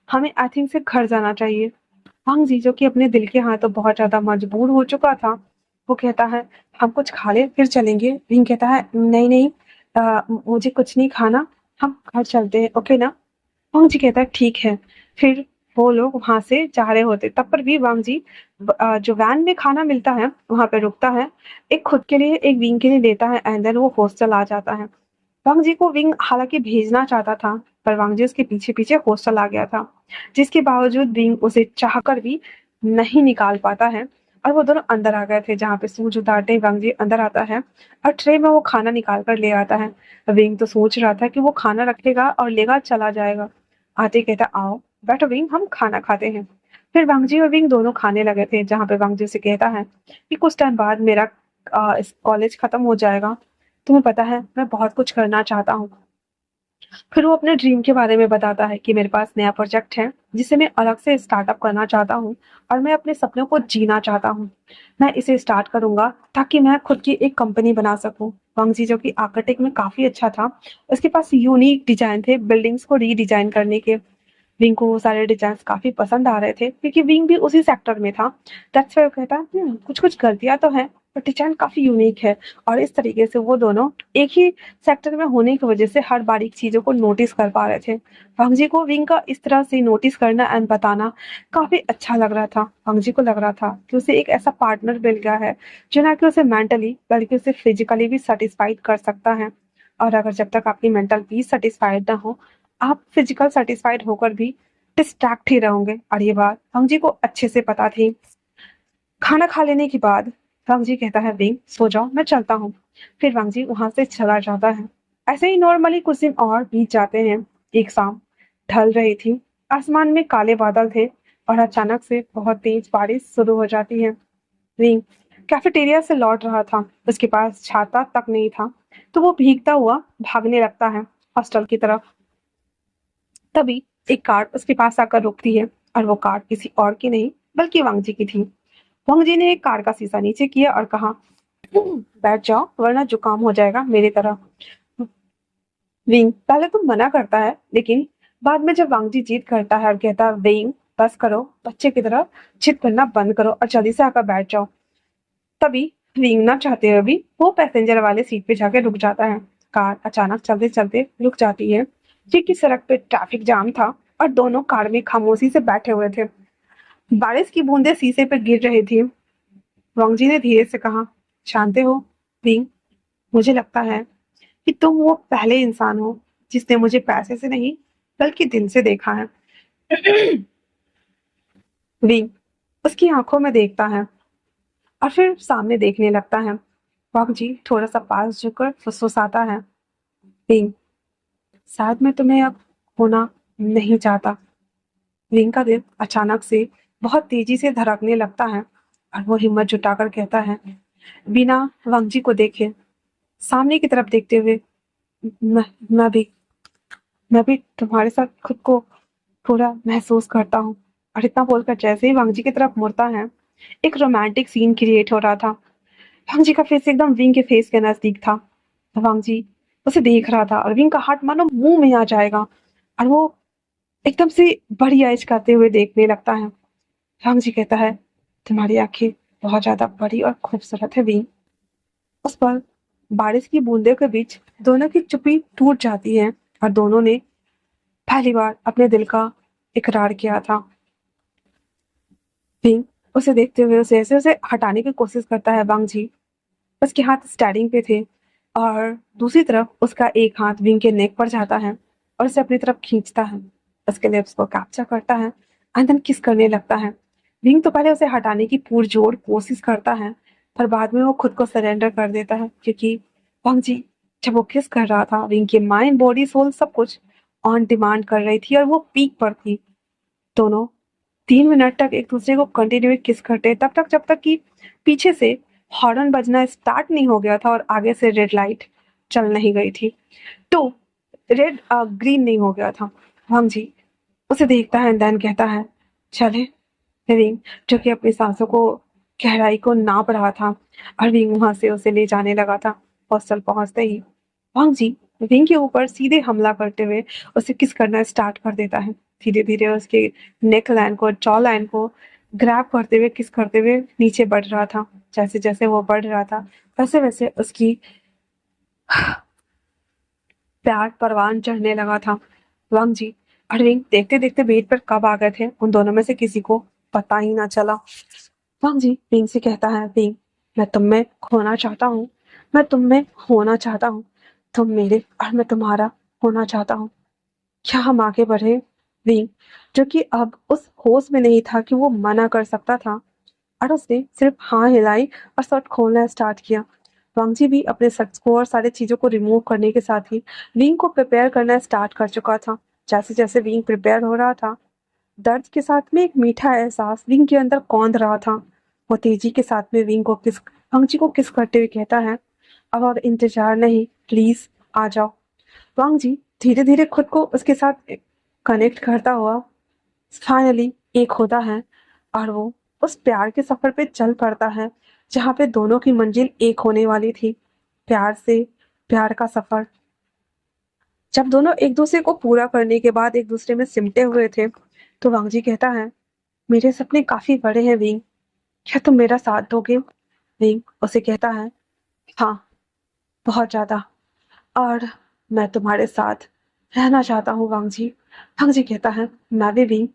[SPEAKER 1] हमें आई थिंक से घर जाना चाहिए। वांग जी जो कि अपने दिल के हाथों बहुत ज्यादा मजबूर हो चुका था, वो कहता है, हम कुछ खा ले फिर चलेंगे। विंग कहता है, नहीं नहीं, मुझे कुछ नहीं खाना, हम घर चलते हैं, ओके ना। वांग जी कहता है, ठीक है। फिर वो लोग वहां से जा रहे होते, तब पर भी वांग जी जो वैन में खाना मिलता है वहां पे रुकता है, एक खुद के लिए एक विंग के लिए लेता है, एंड देन वो हॉस्टल आ जाता है। वांग जी को विंग हालांकि भेजना चाहता था, पर वांग जी उसके पीछे पीछे हॉस्टल आ गया था, जिसके बावजूद विंग उसे चाहकर भी नहीं निकाल पाता है। और वो दोनों अंदर आ गए थे, जहाँ पे सूज उतारते ही वांग जी अंदर आता है और ट्रे में वो खाना निकाल कर ले आता है। विंग तो सोच रहा था कि वो खाना रखेगा और लेगा चला जाएगा। आते ही कहता, आओ बैठो विंग, हम खाना खाते हैं। फिर वांग जी और विंग दोनों खाने लगे थे, जहाँ पे वांग जी से कहता है कि कुछ टाइम बाद मेरा इस कॉलेज खत्म हो जाएगा, तुम्हें पता है मैं बहुत कुछ करना चाहता हूँ। फिर वो अपने ड्रीम के बारे में बताता है कि मेरे पास नया प्रोजेक्ट है जिसे मैं अलग से स्टार्टअप करना चाहता हूँ, और मैं अपने सपनों को जीना चाहता हूँ। मैं इसे स्टार्ट करूंगा ताकि मैं खुद की एक कंपनी बना सकूं। वांग जी जो कि आर्किटेक्ट में काफी अच्छा था, उसके पास यूनिक डिजाइन थे बिल्डिंग्स को रीडिजाइन करने के। विंग को वो सारे डिजाइन काफी पसंद आ रहे थे, क्योंकि विंग भी उसी सेक्टर में था। दैट्स व्हाई वो कहता, कुछ कुछ गलतियां तो हैं, पर डिजाइन काफी यूनिक है। और इस तरीके से वो दोनों एक ही सेक्टर में होने की वजह से हर बारीक चीजों को नोटिस कर पा रहे थे। वांग जी को विंग का इस तरह से नोटिस करना एंड बताना काफी अच्छा लग रहा था। वांग जी को लग रहा था कि उसे एक ऐसा पार्टनर मिल गया है जो ना कि उसे मेंटली बल्कि उसे फिजिकली भी सेटिस्फाइड कर सकता है। और अगर जब तक आपकी मेंटल पीस सेटिस्फाइड ना हो, आप फिजिकल सेटिस्फाइड होकर भी डिस्ट्रैक्ट ही रहोगे। और ये बात वांग जी को अच्छे से पता थी। खाना खा लेने के बाद वांग जी कहता है, विंग सो जाओ, मैं चलता हूँ। फिर वांग जी वहां से चला जाता है। ऐसे ही नॉर्मली कुछ दिन और बीत जाते हैं। एक शाम ढल रही थी, आसमान में काले बादल थे, और अचानक से बहुत तेज बारिश शुरू हो जाती है। विंग कैफेटेरिया से लौट रहा था, उसके पास छाता तक नहीं था, तो वो भीगता हुआ भागने लगता है हॉस्टल की तरफ। तभी एक कार उसके पास आकर रुकती है, और वो कार किसी और की नहीं बल्कि वांग जी की थी। वांग जी ने एक कार का शीशा नीचे किया और कहा, बैठ जाओ वरना जुकाम हो जाएगा मेरी तरह। विंग पहले तो मना करता है, लेकिन बाद में जब वांग जी जीत करता है और कहता है, विंग बस करो, बच्चे की तरह जिद करना बंद करो और जल्दी से आकर बैठ जाओ। तभी विंग ना चाहते हुए भी वो पैसेंजर वाले सीट पे जाके रुक जाता है। कार अचानक चलते चलते रुक जाती है, क्योंकि सड़क पे ट्रैफिक जाम था और दोनों कार में खामोशी से बैठे हुए थे। बारिश की बूंदें शीशे पर गिर रही थी। वांग जी ने धीरे से कहा, जानते हो विंग, मुझे लगता है कि तुम वो पहले इंसान हो जिसने मुझे पैसे से नहीं बल्कि दिल से देखा है। विंग उसकी आंखों में देखता है और फिर सामने देखने लगता है। वांग जी थोड़ा सा पास झुककर फुसफुसाता है, विंग शायद मैं तुम्हें अब खोना नहीं चाहता। विंग का दिल अचानक से बहुत तेजी से धड़कने लगता है, और वो हिम्मत जुटाकर कहता है, बिना वांग जी को देखे, सामने की तरफ देखते हुए, मैं मैं भी मैं भी तुम्हारे साथ खुद को थोड़ा महसूस करता हूँ। और इतना बोलकर जैसे ही वांग जी की तरफ मुड़ता है, एक रोमांटिक सीन क्रिएट हो रहा था। वांग जी का फेस एकदम विंग के फेस के नजदीक था। वांग जी उसे देख रहा था और विंग का हार्ट मानो मुंह में आ जाएगा, और वो एकदम से बड़ी आइज करते हुए देखने लगता है। वांग जी कहता है, तुम्हारी आंखें बहुत ज्यादा बड़ी और खूबसूरत है विंग। उस पर बारिश की बूंदों के बीच दोनों की चुप्पी टूट जाती है, और दोनों ने पहली बार अपने दिल का इकरार किया था। विंग उसे देखते हुए उसे ऐसे उसे हटाने की कोशिश करता है। वांग जी उसके हाथ स्टेयरिंग पे थे, और दूसरी तरफ उसका एक हाथ विंग के नेक पर जाता है और उसे अपनी तरफ खींचता है, उसके लिप्स को कैप्चर करता है, एंड देन किस करने लगता है। विंग तो पहले उसे हटाने की पुरजोर कोशिश करता है, पर बाद में वो खुद को सरेंडर कर देता है, क्योंकि वांग जी जब वो किस कर रहा था विंग के माइंड बॉडी सोल सब कुछ ऑन डिमांड कर रही थी और वो पीक पर थी। दोनों 3 मिनट तक एक दूसरे को कंटिन्यू किस करते तब तक जब तक कि पीछे से हॉर्न बजना स्टार्ट नहीं हो गया था और आगे से रेड लाइट चल नहीं गई थी, तो रेड ग्रीन नहीं हो गया था। वांग जी उसे देखता है, देन कहता है, चले। विंग जो कि अपनी सांसों को गहराई को नाप रहा था, और विंग वहां से उसे ले जाने लगा था। हॉस्टल पहुंचते ही वांग जी विंग के ऊपर सीधे हमला करते हुए उसे किस करना स्टार्ट कर देता है। धीरे धीरे उसके नेक लाइन को, जॉ लाइन को ग्रैब करते हुए किस करते हुए नीचे बढ़ रहा था। जैसे जैसे वो बढ़ रहा था वैसे वैसे उसकी प्यार परवान चढ़ने लगा था। वांग जी और विंग देखते देखते बेड पर कब आ गए थे उन दोनों में से किसी को पता ही ना चला। वांग जी विंग से कहता है, विंग मैं तुम में खोना चाहता हूँ, मैं तुम में होना चाहता हूँ, तुम मेरे और मैं तुम्हारा होना चाहता हूँ। क्या हम आगे बढ़े? विंग जो कि अब उस होश में नहीं था कि वो मना कर सकता था, और उसने सिर्फ हाँ हिलाई और शर्ट खोलना स्टार्ट किया। वांग जी भी अपने शर्ट्स को और सारी चीजों को रिमूव करने के साथ ही विंग को प्रिपेयर करना स्टार्ट कर चुका था। जैसे जैसे विंग प्रिपेयर हो रहा था, दर्द के साथ में एक मीठा एहसास विंग के अंदर कौंध रहा था। वो तेजी के साथ में विंग को किस वांग जी को किस करते हुए कहता है, अब और इंतजार नहीं, प्लीज आ जाओ। वांग जी धीरे धीरे खुद को उसके साथ कनेक्ट करता हुआ फाइनली एक होता है, और वो उस प्यार के सफर पे चल पड़ता है जहाँ पे दोनों की मंजिल एक होने वाली थी। प्यार से प्यार का सफर। जब दोनों एक दूसरे को पूरा करने के बाद एक दूसरे में सिमटे हुए थे, तो वांग जी कहता है, मेरे सपने काफी बड़े हैं विंग, क्या तुम मेरा साथ दोगे? विंग उसे कहता है, हाँ, बहुत ज्यादा, और मैं तुम्हारे साथ रहना चाहता हूँ वांग जी। वांग जी कहता है, मैं भी,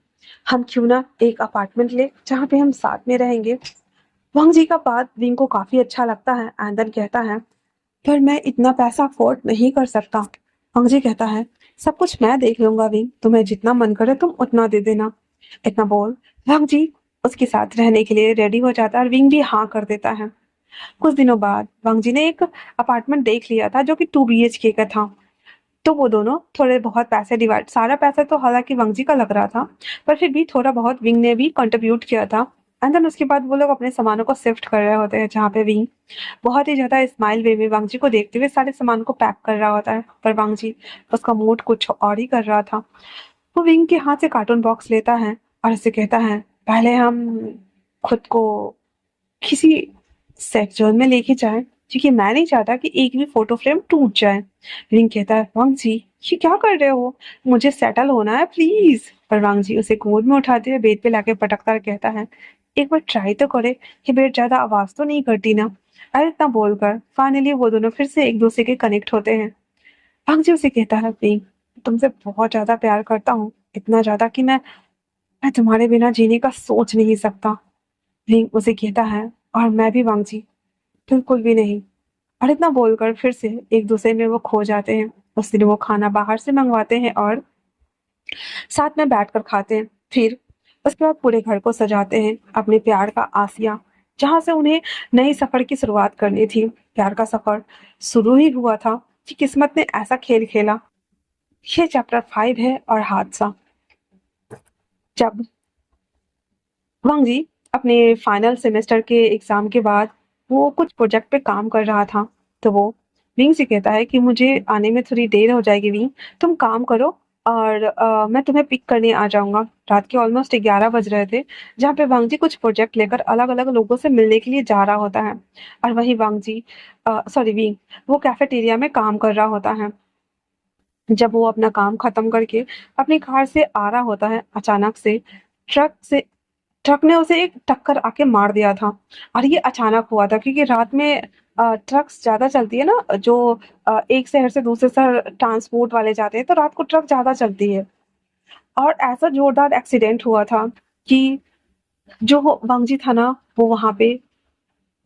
[SPEAKER 1] हम क्यों ना एक अपार्टमेंट ले जहाँ पे हम साथ में रहेंगे। वांग जी का बात विंग को काफी अच्छा लगता है, एंडन कहता है, पर मैं इतना पैसा अफोर्ड नहीं कर सकता। वांग जी कहता है, सब कुछ मैं देख लूंगा विंग, तुम्हें जितना मन करे तुम उतना दे देना। इतना बोल वांग जी उसके साथ रहने के लिए रेडी हो जाता है, और विंग भी हाँ कर देता है। कुछ दिनों बाद वांग जी ने एक अपार्टमेंट देख लिया था जो कि 2 BHK का था। तो वो दोनों थोड़े बहुत पैसे डिवाइड, सारा पैसा तो हालांकि वांग जी का लग रहा था, पर फिर भी थोड़ा बहुत विंग ने भी कंट्रीब्यूट किया था। एंड देन उसके बाद वो लोग अपने सामानों को शिफ्ट कर रहे होते हैं, जहाँ पे विंग बहुत ही ज्यादा स्माइल वे में वांग जी को देखते हुए सारे सामान को पैक कर रहा होता है, पर वांग जी उसका मूड कुछ और ही कर रहा था। वो विंग के हाथ से कार्टून बॉक्स लेता है और उसे कहता है, पहले हम खुद को किसी सेफ जोन में लेके जाए, क्योंकि मैं नहीं चाहता कि एक भी फोटो फ्रेम टूट जाए। रिंग कहता है, वांग जी ये क्या कर रहे हो, मुझे सेटल होना है प्लीज। पर वांग जी उसे गोद में उठाते हुए बेड पे लाके पटकता हुआ कहता है, एक बार ट्राई तो करे, ये बेड ज्यादा आवाज तो नहीं करती ना। अरे इतना बोलकर फाइनली वो दोनों फिर से एक दूसरे के कनेक्ट होते हैं। वांग जी उसे कहता है, रिंग तुमसे बहुत ज्यादा प्यार करता हूँ, इतना ज्यादा कि मैं तुम्हारे बिना जीने का सोच नहीं सकता। रिंग उसे कहता है, और मैं भी वांग जी, बिल्कुल भी नहीं। और इतना बोलकर फिर से एक दूसरे में वो खो जाते हैं। उस दिन वो खाना बाहर से मंगवाते हैं और साथ में बैठकर खाते हैं। फिर उसके बाद पूरे घर को सजाते हैं अपने प्यार का आसिया, जहां से उन्हें नई सफर की शुरुआत करनी थी। प्यार का सफर शुरू ही हुआ था कि किस्मत ने ऐसा खेल खेला। ये चैप्टर 5 है, और हादसा। जब वांग जी अपने फाइनल सेमेस्टर के एग्जाम के बाद वो कुछ प्रोजेक्ट पे काम कर रहा था, तो वो विंग से कहता है कि मुझे आने में थोड़ी देर हो जाएगी विंग, तुम काम करो, और मैं तुम्हें पिक करने आ जाऊंगा। रात के ऑलमोस्ट 11 बज रहे थे, जहाँ पे वांग जी कुछ प्रोजेक्ट लेकर अलग अलग लोगों से मिलने के लिए जा रहा होता है। और वहीं वांग जी, सॉरी विंग, वो कैफेटेरिया में काम कर रहा होता है। जब वो अपना काम खत्म करके अपनी कार से आ रहा होता है, अचानक से ट्रक ट्रक ने उसे एक टक्कर आके मार दिया था। और ये अचानक हुआ था क्योंकि रात में ट्रक्स ज्यादा चलती है ना, जो एक शहर से दूसरे शहर ट्रांसपोर्ट वाले जाते हैं, तो रात को ट्रक ज्यादा चलती है। और ऐसा जोरदार एक्सीडेंट हुआ था कि जो वांगजी था ना, वो वहां पे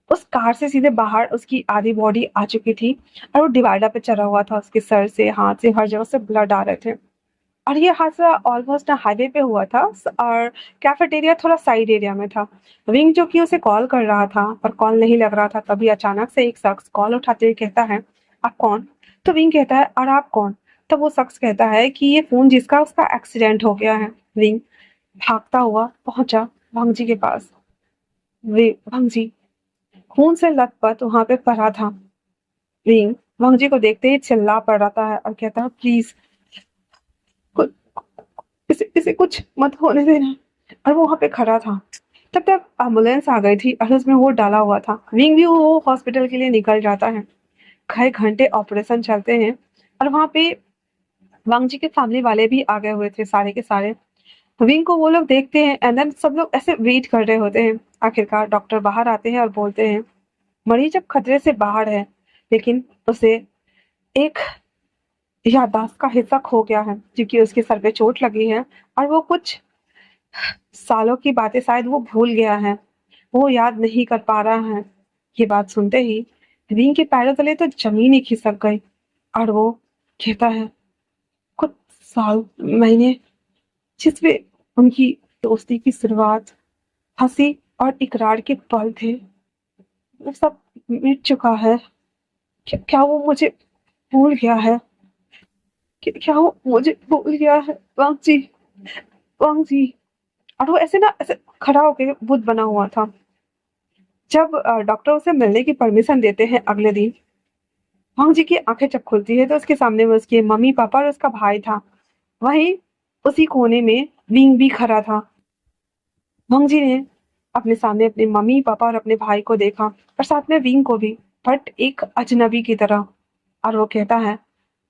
[SPEAKER 1] उस कार से सीधे बाहर उसकी आधी बॉडी आ चुकी थी। और वो डिवाइडर पे चढ़ा हुआ था, उसके सर से हाथ से हर जगह से ब्लड आ रहे थे। और ये हादसा ऑलमोस्ट ना हाईवे पे हुआ था, और कैफेटेरिया थोड़ा साइड एरिया में था। विंग जो कि उसे कॉल कर रहा था पर कॉल नहीं लग रहा था, तभी अचानक से एक शख्स कॉल उठाते हुए कहता है, आप कौन? तो विंग कहता है, और आप कौन? तब वो शख्स कहता है कि ये फोन जिसका, उसका एक्सीडेंट हो गया है। विंग भागता हुआ पहुंचा भांगजी के पास। वे भांगजी खून से लथपथ वहां पे पड़ा था। विंग भांगजी को देखते ही चिल्ला पड़ता है और कहता है, प्लीज इसे इसे कुछ मत होने देना। और वो वहां पे खड़ा था। तब तक एम्बुलेंस आ गई थी और उसमें वो डाला हुआ था। विंग भी वो हॉस्पिटल के लिए निकल जाता है। कई घंटे ऑपरेशन चलते हैं और वहां पे वांग जी के फैमिली वाले भी आ गए हुए थे, सारे के सारे। विंग को वो लोग देखते हैं एंड देन सब लोग ऐसे वेट कर रहे होते हैं। आखिरकार डॉक्टर बाहर आते हैं और बोलते हैं, मरीज अब खतरे से बाहर है, लेकिन उसे एक याददाश्त का हिस्सा खो गया है, क्योंकि उसके सर पे चोट लगी है। और वो कुछ सालों की बातें शायद वो भूल गया है, वो याद नहीं कर पा रहा है। ये बात सुनते ही रिंग के पैरों तले तो जमीन ही खिसक गई। और वो कहता है, कुछ साल, महीने जिसमें उनकी दोस्ती की शुरुआत, हंसी और इकरार के पल थे, वो सब मिट चुका है। क्या वो मुझे भूल गया है? क्या वो मुझे भूल गया है? वांग जी, वांग जी। और वो ऐसे ना, ऐसे खड़ा होकर बुत बना हुआ था। जब डॉक्टर उसे मिलने की परमिशन देते हैं अगले दिन, वांग जी की आंखें जब खुलती है तो उसके सामने में उसके मम्मी पापा और उसका भाई था। वहीं उसी कोने में विंग भी खड़ा था। वांग जी ने अपने सामने अपने मम्मी पापा और अपने भाई को देखा, और साथ में विंग को भी, बट एक अजनबी की तरह। और वो कहता है,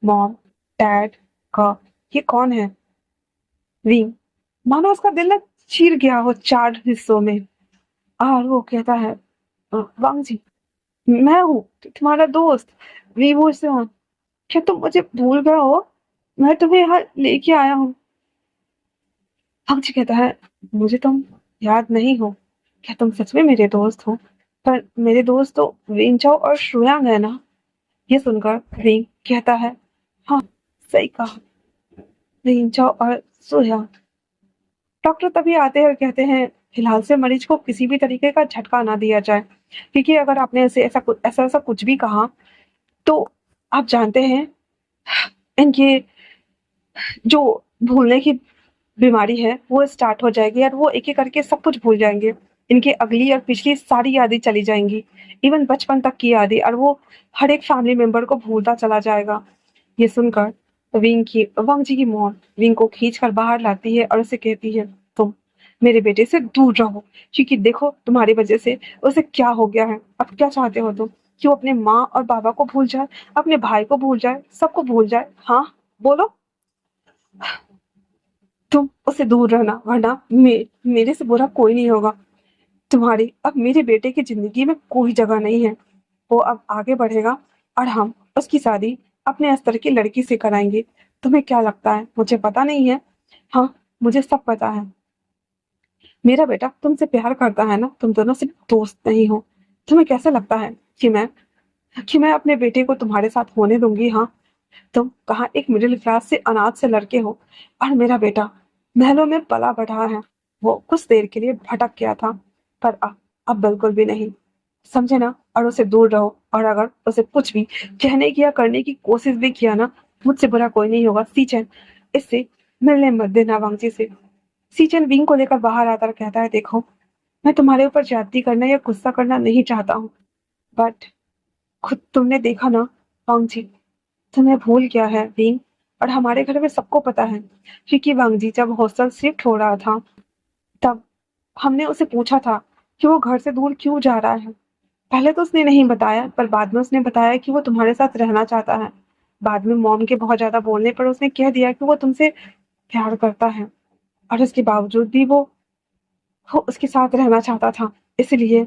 [SPEAKER 1] मॉम, डैड का, ये कौन है? विंग मानो उसका दिल ना चीर गया हो 4 हिस्सों में। और वो कहता है, वांग जी, मैं हूँ तुम्हारा दोस्त वीवो से हूँ। क्या तुम मुझे भूल गए हो? मैं तुम्हें यहाँ लेके आया हूँ। हंस कहता है, मुझे तुम याद नहीं हो? क्या तुम सच में मेरे दोस्त हो? पर मेरे दोस्त तो वेंचाओ और श्रुयांग है ना? ये सुनकर वेंग कहता है, हाँ, सही कहा, वेंचाओ और श्रुयांग। डॉक्टर तभी आते हैं और कहते हैं, फिलहाल से मरीज को किसी भी तरीके का झटका ना दिया जाए, क्योंकि अगर आपने ऐसे ऐसा कुछ भी कहा तो आप जानते हैं, इनके जो भूलने की बीमारी है वो स्टार्ट हो जाएगी और वो एक एक करके सब कुछ भूल जाएंगे। इनकी अगली और पिछली सारी यादें चली जाएंगी, इवन बचपन तक की यादें, और वो हर एक फैमिली मेंबर को भूलता चला जाएगा। ये सुनकर वांग जी की मॉम विंग को खींच कर बाहर लाती है और उसे कहती है, तुम मेरे बेटे से दूर रहो, क्योंकि देखो तुम्हारी वजह से उसे क्या हो गया है। अब क्या चाहते हो तुम? कि वो अपने माँ और बाबा को भूल जाए, अपने भाई को भूल जाए, सबको भूल जाए? हाँ, बोलो। तुम उससे दूर रहना, वरना मेरे से बुरा कोई नहीं होगा। तुम्हारी अब मेरे बेटे की जिंदगी में कोई जगह नहीं है। वो अब आगे बढ़ेगा और हम उसकी शादी अपने स्तर की लड़की से कराएंगे। तुम्हें क्या लगता है मुझे पता नहीं है? हाँ, मुझे सब पता है। मेरा बेटा तुमसे प्यार करता है ना, तुम दोनों सिर्फ दोस्त नहीं हो। तुम्हें कैसे लगता है कि मैं अपने बेटे को तुम्हारे साथ होने दूंगी? हाँ, तुम कहाँ एक मिडिल क्लास से अनाथ से लड़के हो, और मेरा बेटा महलों में पला बढ़ा है। वो कुछ देर के लिए भटक गया था, पर अब बिल्कुल भी नहीं, समझे ना? और उसे दूर रहो, और अगर उसे कुछ भी कहने की या करने की कोशिश भी किया ना, मुझसे बुरा कोई नहीं होगा। सीचन, इससे मिलने मत देना वांगजी से। सीचन विंग को लेकर बाहर आता और कहता है, देखो, मैं तुम्हारे ऊपर ज्यादती करना या गुस्सा करना नहीं चाहता हूँ, बट खुद तुमने देखा ना वांगजी, तुम्हें भूल गया है विंग। और हमारे घर में सबको पता है, क्योंकि वांगजी जब हॉस्टल शिफ्ट हो रहा था तब हमने उसे पूछा था कि वो घर से दूर क्यों जा रहा है। पहले तो उसने नहीं बताया, पर बाद में उसने बताया कि वो तुम्हारे साथ रहना चाहता है। बाद में मॉम के बहुत ज्यादा बोलने पर उसने कह दिया कि वो तुमसे प्यार करता है, और इसके बावजूद भी वो उसके साथ रहना चाहता था। इसलिए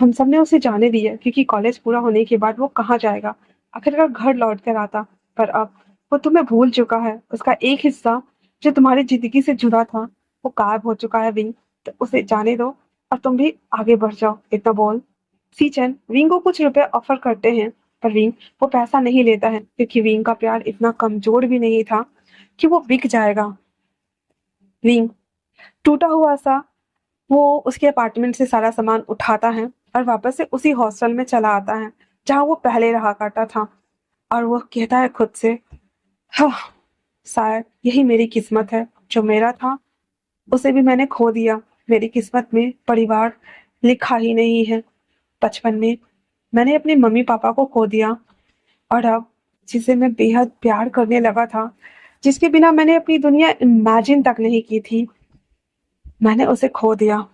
[SPEAKER 1] हम सब ने उसे जाने दिया, क्योंकि कॉलेज पूरा होने के बाद वो कहाँ जाएगा, आखिरकार घर लौट कर आता। पर अब वो तुम्हें भूल चुका है, उसका एक हिस्सा जो तुम्हारी जिंदगी से जुड़ा था वो गायब हो चुका है विंग। तो उसे जाने दो और तुम भी आगे बढ़ जाओ, इतना बोल सीचन विंग को कुछ रुपए ऑफर करते हैं। पर विंग वो पैसा नहीं लेता है, क्योंकि विंग का प्यार इतना कमजोर भी नहीं था कि वो बिक जाएगा। विंग टूटा हुआ सा वो उसके अपार्टमेंट से सारा सामान उठाता है और वापस से उसी हॉस्टल में चला आता है जहां वो पहले रहा करता था। और वो कहता है खुद से, हाँ, शायद यही मेरी किस्मत है, जो मेरा था उसे भी मैंने खो दिया। मेरी किस्मत में परिवार लिखा ही नहीं है। बचपन में मैंने अपने मम्मी पापा को खो दिया, और अब जिसे मैं बेहद प्यार करने लगा था, जिसके बिना मैंने अपनी दुनिया इमेजिन तक नहीं की थी, मैंने उसे खो दिया।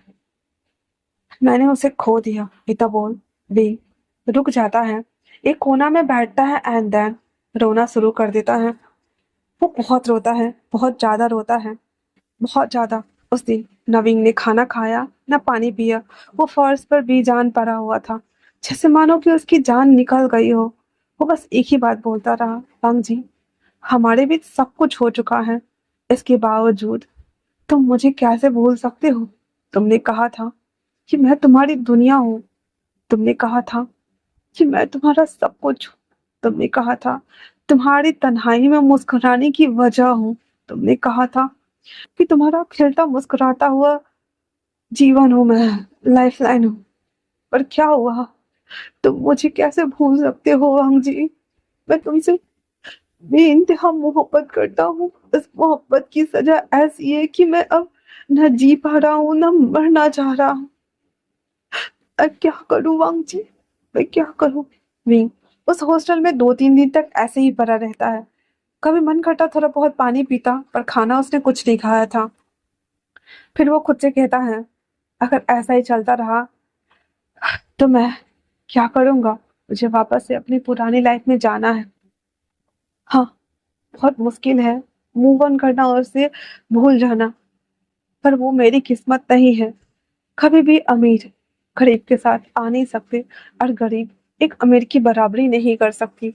[SPEAKER 1] मैंने उसे खो दिया, इतना बोल भी रुक जाता है, एक कोना में बैठता है एंड देन रोना शुरू कर देता है। वो बहुत रोता है, बहुत ज्यादा रोता है, बहुत ज्यादा। उस दिन नवीन ने खाना खाया न पानी पिया। वो फर्श पर बेजान पड़ा हुआ था, जैसे मानो कि उसकी जान निकल गई हो। वो बस एक ही बात बोलता रहा, रंग जी, हमारे बीच सब कुछ हो चुका है, इसके बावजूद तुम मुझे कैसे भूल सकते हो? तुमने कहा था कि मैं तुम्हारी दुनिया हूँ। तुमने कहा था कि मैं तुम्हारा सब कुछ हूँ। तुमने कहा था तुम्हारी तन्हाई में मुस्कुराने की वजह हूँ। तुमने कहा था कि तुम्हारा खिलता मुस्कुराता हुआ जीवन हूँ मैं, लाइफ लाइन हूँ। पर क्या हुआ? तुम मुझे कैसे भूल सकते हो वांग जी? मैं तुमसे बेइंतहा मोहब्बत करता हूँ। इस मोहब्बत की सजा ऐसी है कि मैं अब न जी पा रहा हूँ, न मरना चाह रहा हूँ। अब क्या करूँ वांग जी, मैं क्या करूँ? विंग उस हॉस्टल में 2-3 दिन तक ऐसे ही पड़ा रहता है। कभी मन करता थोड़ा बहुत पानी पीता, पर खाना उसने कुछ नहीं खाया था। फिर वो खुद से कहता है, अगर ऐसा ही चलता रहा तो मैं क्या करूंगा? मुझे वापस से अपनी पुरानी लाइफ में जाना है। हाँ, बहुत मुश्किल है मूव ऑन करना और उसे भूल जाना, पर वो मेरी किस्मत नहीं है। कभी भी अमीर गरीब के साथ आ नहीं सकते, और गरीब एक अमीर की बराबरी नहीं कर सकती।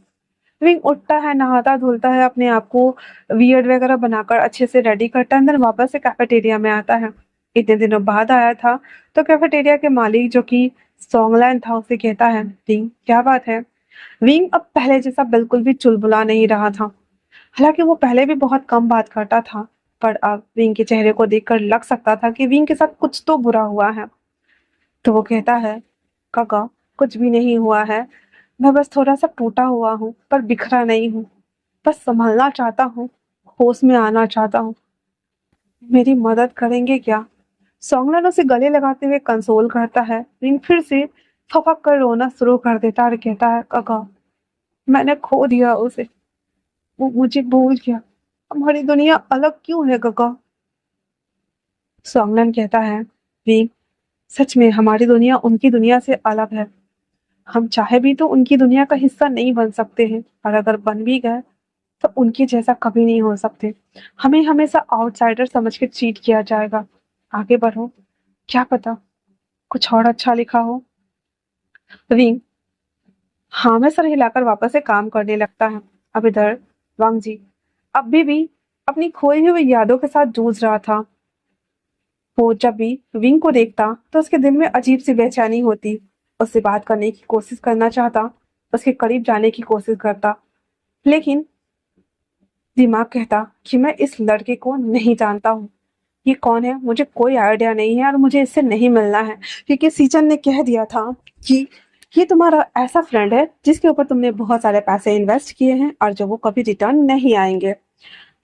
[SPEAKER 1] विंग उठता है, नहाता धुलता है, अपने आप को वियर्ड वगैरह बनाकर अच्छे से रेडी करता है, अंदर वापस से कैफेटेरिया में आता है। इतने दिनों बाद आया था, तो कैफेटेरिया के मालिक जो कि सॉन्गलैंड था उसे कहता है, विंग क्या बात है? विंग अब पहले जैसा बिल्कुल भी चुलबुला नहीं रहा था। हालांकि वो पहले भी बहुत कम बात करता था, पर अब विंग के चेहरे को देखकर लग सकता था कि विंग के साथ कुछ तो बुरा हुआ है। तो वो कहता है, काका, कुछ भी नहीं हुआ है। मैं बस थोड़ा सा टूटा हुआ हूँ, पर बिखरा नहीं हूँ। बस संभलना चाहता हूँ, होश में आना चाहता हूँ। मेरी मदद करेंगे क्या? सॉन्गलन उसे गले लगाते हुए कंसोल करता है। रिंग फिर से फपक कर रोना शुरू कर देता है और कहता है, काका, मैंने खो दिया उसे, वो मुझे भूल गया। हमारी दुनिया अलग क्यों है काका? सॉन्गलन कहता है, रिंग, सच में हमारी दुनिया उनकी दुनिया से अलग है। हम चाहे भी तो उनकी दुनिया का हिस्सा नहीं बन सकते हैं, और अगर बन भी गए तो उनके जैसा कभी नहीं हो सकते। हमें हमेशा आउटसाइडर समझ के ट्रीट किया जाएगा। आगे बढ़ो, क्या पता कुछ और अच्छा लिखा हो। रिंग हाँ में सर हिलाकर वापस से काम करने लगता है। अब इधर वांग जी अब भी अपनी खोई हुई यादों के साथ जूझ रहा था। वो जब भी विंग को देखता तो उसके दिल में अजीब सी बेचैनी होती। उससे बात करने की कोशिश करना चाहता, उसके करीब जाने की कोशिश करता, लेकिन दिमाग कहता कि मैं इस लड़के को नहीं जानता हूँ। ये कौन है मुझे कोई आइडिया नहीं है, और मुझे इससे नहीं मिलना है, क्योंकि सीचन ने कह दिया था कि ये तुम्हारा ऐसा फ्रेंड है जिसके ऊपर तुमने बहुत सारे पैसे इन्वेस्ट किए हैं और जो वो कभी रिटर्न नहीं आएंगे।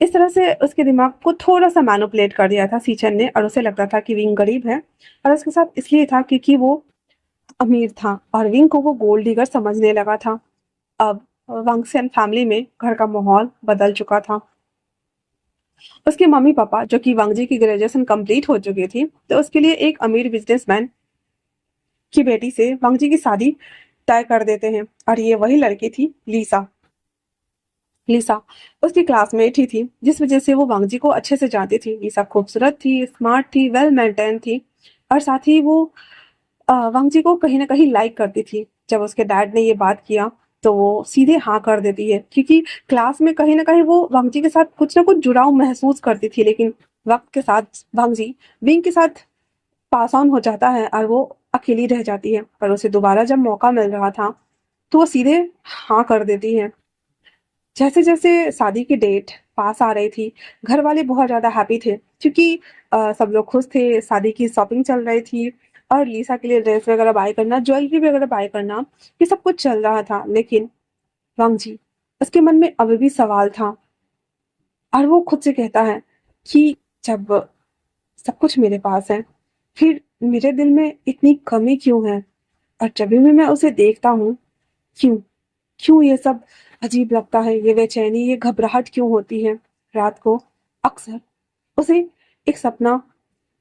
[SPEAKER 1] इस तरह से उसके दिमाग को थोड़ा सा मैनिपुलेट कर दिया था सीचन ने, और उसे लगता था कि विंग गरीब है, और उसके साथ इसलिए था क्योंकि वो अमीर था, और विंग को वो गोल्ड डिगर समझने लगा था। अब वांगसेन फैमिली में घर का माहौल बदल चुका था। उसके मम्मी पापा, जो कि वांगजी की ग्रेजुएशन कंप्लीट हो चुकी थी, तो उसके लिए एक अमीर बिजनेसमैन की बेटी से वांगजी की शादी तय कर देते हैं। और ये वही लड़की थी, लीसा। लीसा उसकी क्लासमेट ही थी, जिस वजह से वो वांगजी को अच्छे से जानती थी। लीसा खूबसूरत थी, स्मार्ट थी, वेल मेंटेन थी, और साथ ही वो वांगजी को कहीं ना कहीं लाइक करती थी। जब उसके डैड ने ये बात किया तो वो सीधे हाँ कर देती है, क्योंकि क्लास में कहीं ना कहीं वो वांगजी के साथ कुछ ना कुछ जुड़ाव महसूस करती थी। लेकिन वक्त के साथ वांगजी विंग के साथ पास ऑन हो जाता है और वो अकेली रह जाती है। पर उसे दोबारा जब मौका मिल रहा था तो वो सीधे हाँ कर देती है। जैसे जैसे शादी की डेट पास आ रही थी, घर वाले बहुत ज्यादा हैप्पी थे, क्योंकि सब लोग खुश थे। शादी की शॉपिंग चल रही थी और लीसा के लिए ड्रेस वगैरह बाय करना, ज्वेलरी वगैरह बाय करना, ये सब कुछ चल रहा था। लेकिन वांगजी, उसके मन में अभी भी सवाल था, और वो खुद से कहता है कि जब सब कुछ मेरे पास है, फिर मेरे दिल में इतनी कमी क्यों है? और जब भी मैं उसे देखता हूँ, क्यों क्यों ये सब अजीब लगता है? ये बेचैनी, ये घबराहट क्यों होती है? रात को अक्सर उसे एक सपना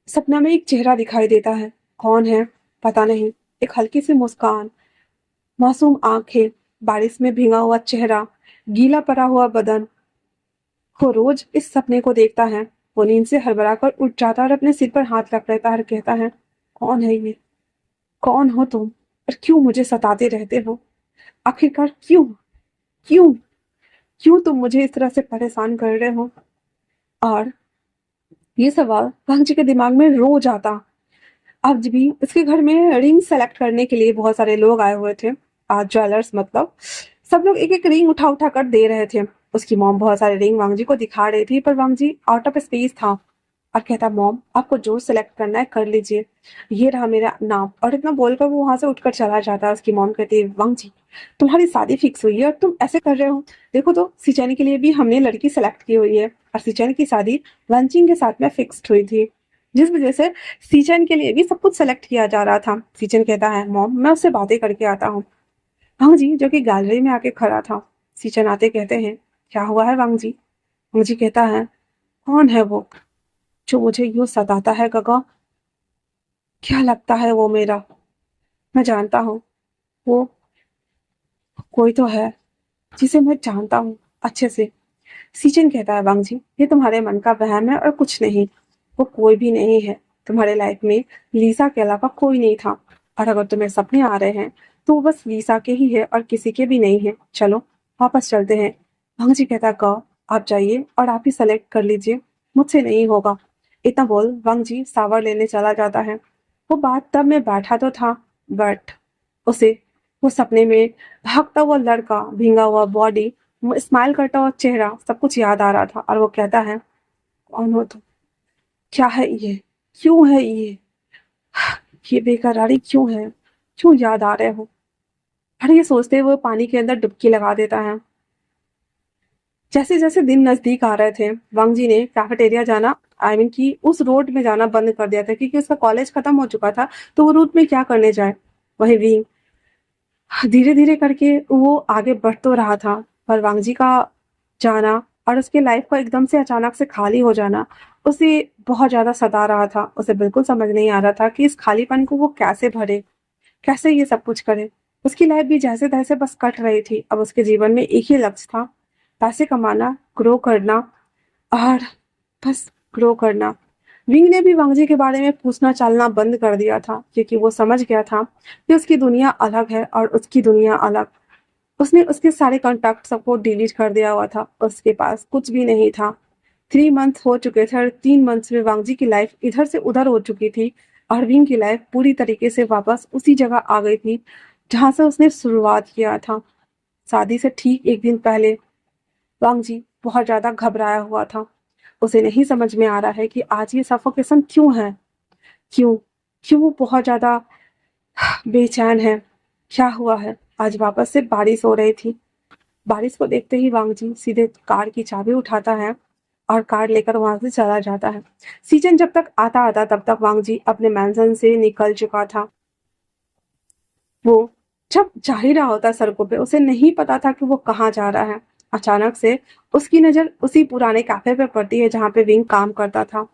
[SPEAKER 1] सपना में एक चेहरा दिखाई देता है। कौन है पता नहीं। एक हल्की सी मुस्कान, मासूम आंखें, बारिश में भीगा हुआ चेहरा, गीला पड़ा हुआ बदन। वो रोज इस सपने को देखता है। वो नींद से हड़बड़ा कर उठ जाता है और अपने सिर पर हाथ रख लेता है और कहता है, कौन है ये? कौन हो तुम? और क्यों मुझे सताते रहते हो? आखिरकार क्यों? क्यों? क्यों तुम मुझे इस तरह से परेशान कर रहे हो? और ये सवाल वांगजी के दिमाग में रोज आता। आज भी उसके घर में रिंग सेलेक्ट करने के लिए बहुत सारे लोग आए हुए थे, आज ज्वेलर्स मतलब। सब लोग एक एक रिंग उठा उठा कर दे रहे थे। उसकी मॉम बहुत सारे रिंग वांगजी को दिखा रही थी, पर वांगजी आउट ऑफ स्पेस था और कहता, मॉम आपको जो सिलेक्ट करना है कर लीजिए, ये रहा मेरा नाम। और इतना बोलकर वो वहां से उठकर चला जाता है। उसकी मॉम कहती है, वांगजी तुम्हारी शादी फिक्स हुई है और तुम ऐसे कर रहे हो? देखो तो सिचैन के लिए भी हमने लड़की सेलेक्ट की हुई है, और सिचैन की शादी वंचिंग के साथ में फिक्स्ड हुई थी, जिस वजह से सीचन के लिए भी सब कुछ सेलेक्ट किया जा रहा था। सीचन कहता है, मॉम मैं उससे बातें करके आता हूँ। वांग जी, जो कि गैलरी में आके खड़ा था, सीचन आते कहते हैं, क्या हुआ है वांग जी? वांग जी कहता है, कौन है वो जो मुझे यूं सताता है गगा? क्या लगता है वो मेरा? मैं जानता हूँ वो कोई तो है जिसे मैं जानता हूँ अच्छे से। सीचन कहता है, वांग जी ये तुम्हारे मन का वहम है और कुछ नहीं। वो कोई भी नहीं है। तुम्हारे लाइफ में लीसा के अलावा कोई नहीं था, और अगर तुम्हें सपने आ रहे हैं तो वो बस लीसा के ही है और किसी के भी नहीं है। चलो वापस चलते हैं। वांग जी कहता है, आप जाइए और आप ही सेलेक्ट कर लीजिए, मुझसे नहीं होगा। इतना बोल वांग जी सावर लेने चला जाता है। वो बात तब में बैठा तो था, बट उसे वो सपने में भागता हुआ लड़का, भींगा हुआ बॉडी, स्माइल करता हुआ चेहरा, सब कुछ याद आ रहा था। और वो कहता है, कौन हो तुम? क्या है ये? क्यों है ये बेकरारी क्यों है? क्यों याद आ रहे हो? अरे ये सोचते हुए वो पानी के अंदर डुबकी लगा देता है। जैसे जैसे दिन नजदीक आ रहे थे, वांग जी ने कैफेटेरिया जाना, आई मीन की उस रोड में जाना बंद कर दिया था, क्योंकि उसका कॉलेज खत्म हो चुका था। तो वो रूट में क्या करने जाए? वही भी धीरे धीरे करके वो आगे बढ़ तो रहा था, पर वांगजी का जाना और उसके लाइफ का एकदम से अचानक से खाली हो जाना उसे बहुत ज्यादा सता रहा था। उसे बिल्कुल समझ नहीं आ रहा था कि इस खालीपन को वो कैसे भरे, कैसे ये सब कुछ करे। उसकी लाइफ भी जैसे तैसे बस कट रही थी। अब उसके जीवन में एक ही लक्ष्य था, पैसे कमाना, ग्रो करना, और बस ग्रो करना। विंग ने भी वांगजी के बारे में पूछना चालना बंद कर दिया था, क्योंकि वो समझ गया था कि उसकी दुनिया अलग है और उसकी दुनिया अलग। उसने उसके सारे कॉन्टैक्ट सबको डिलीट कर दिया हुआ था। उसके पास कुछ भी नहीं था। 3 मंथ हो चुके थे और 3 मंथ्स में वांगजी की लाइफ इधर से उधर हो चुकी थी, और विंग की लाइफ पूरी तरीके से वापस उसी जगह आ गई थी जहां से उसने शुरुआत किया था। शादी से ठीक एक दिन पहले वांगजी बहुत ज्यादा घबराया हुआ था। उसे नहीं समझ में आ रहा है कि आज ये सफोकेशन क्यों है। क्यों क्यों वो बहुत ज्यादा बेचैन है। क्या हुआ है? आज वापस से बारिश हो रही थी। बारिश को देखते ही वांगजी सीधे कार की चाबी उठाता है और कार लेकर वहां से चला जाता है। सीजन जब तक आता आता तब तक वांगजी अपने मैंशन से निकल चुका था। वो जब जा ही रहा होता सड़कों पे, उसे नहीं पता था कि वो कहाँ जा रहा है। अचानक से उसकी नज़र उसी पुराने कैफ़े पे पड़ती है जहाँ पे विंग काम करता था।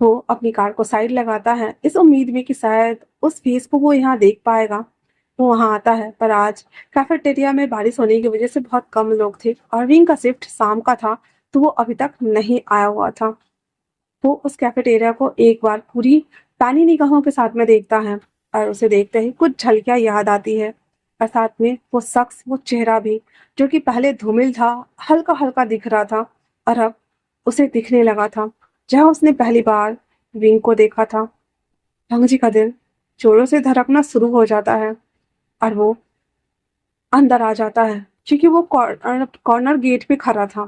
[SPEAKER 1] वो अपनी कार को साइड लगाता है, इस उम्मीद में कि शायद उस फेस को वो यहाँ देख पाएगा। वो वहाँ आता है, पर आज कैफेटेरिया में बारिश होने की वजह से बहुत कम लोग थे और विंग का शिफ्ट शाम का था, तो वो अभी तक नहीं आया हुआ था। वो उस कैफेटेरिया को एक बार पूरी पैनी निगाहों के साथ में देखता है और उसे देखते ही कुछ झलकियां याद आती है और साथ में वो शख्स, वो चेहरा भी, जो कि पहले धूमिल था, हल्का हल्का दिख रहा था और अब उसे दिखने लगा था जहां उसने पहली बार विंग को देखा था। भंग जी का दिल जोरों से धड़कना शुरू हो जाता है और वो अंदर आ जाता है क्योंकि वो कॉर्नर गेट पे खड़ा था।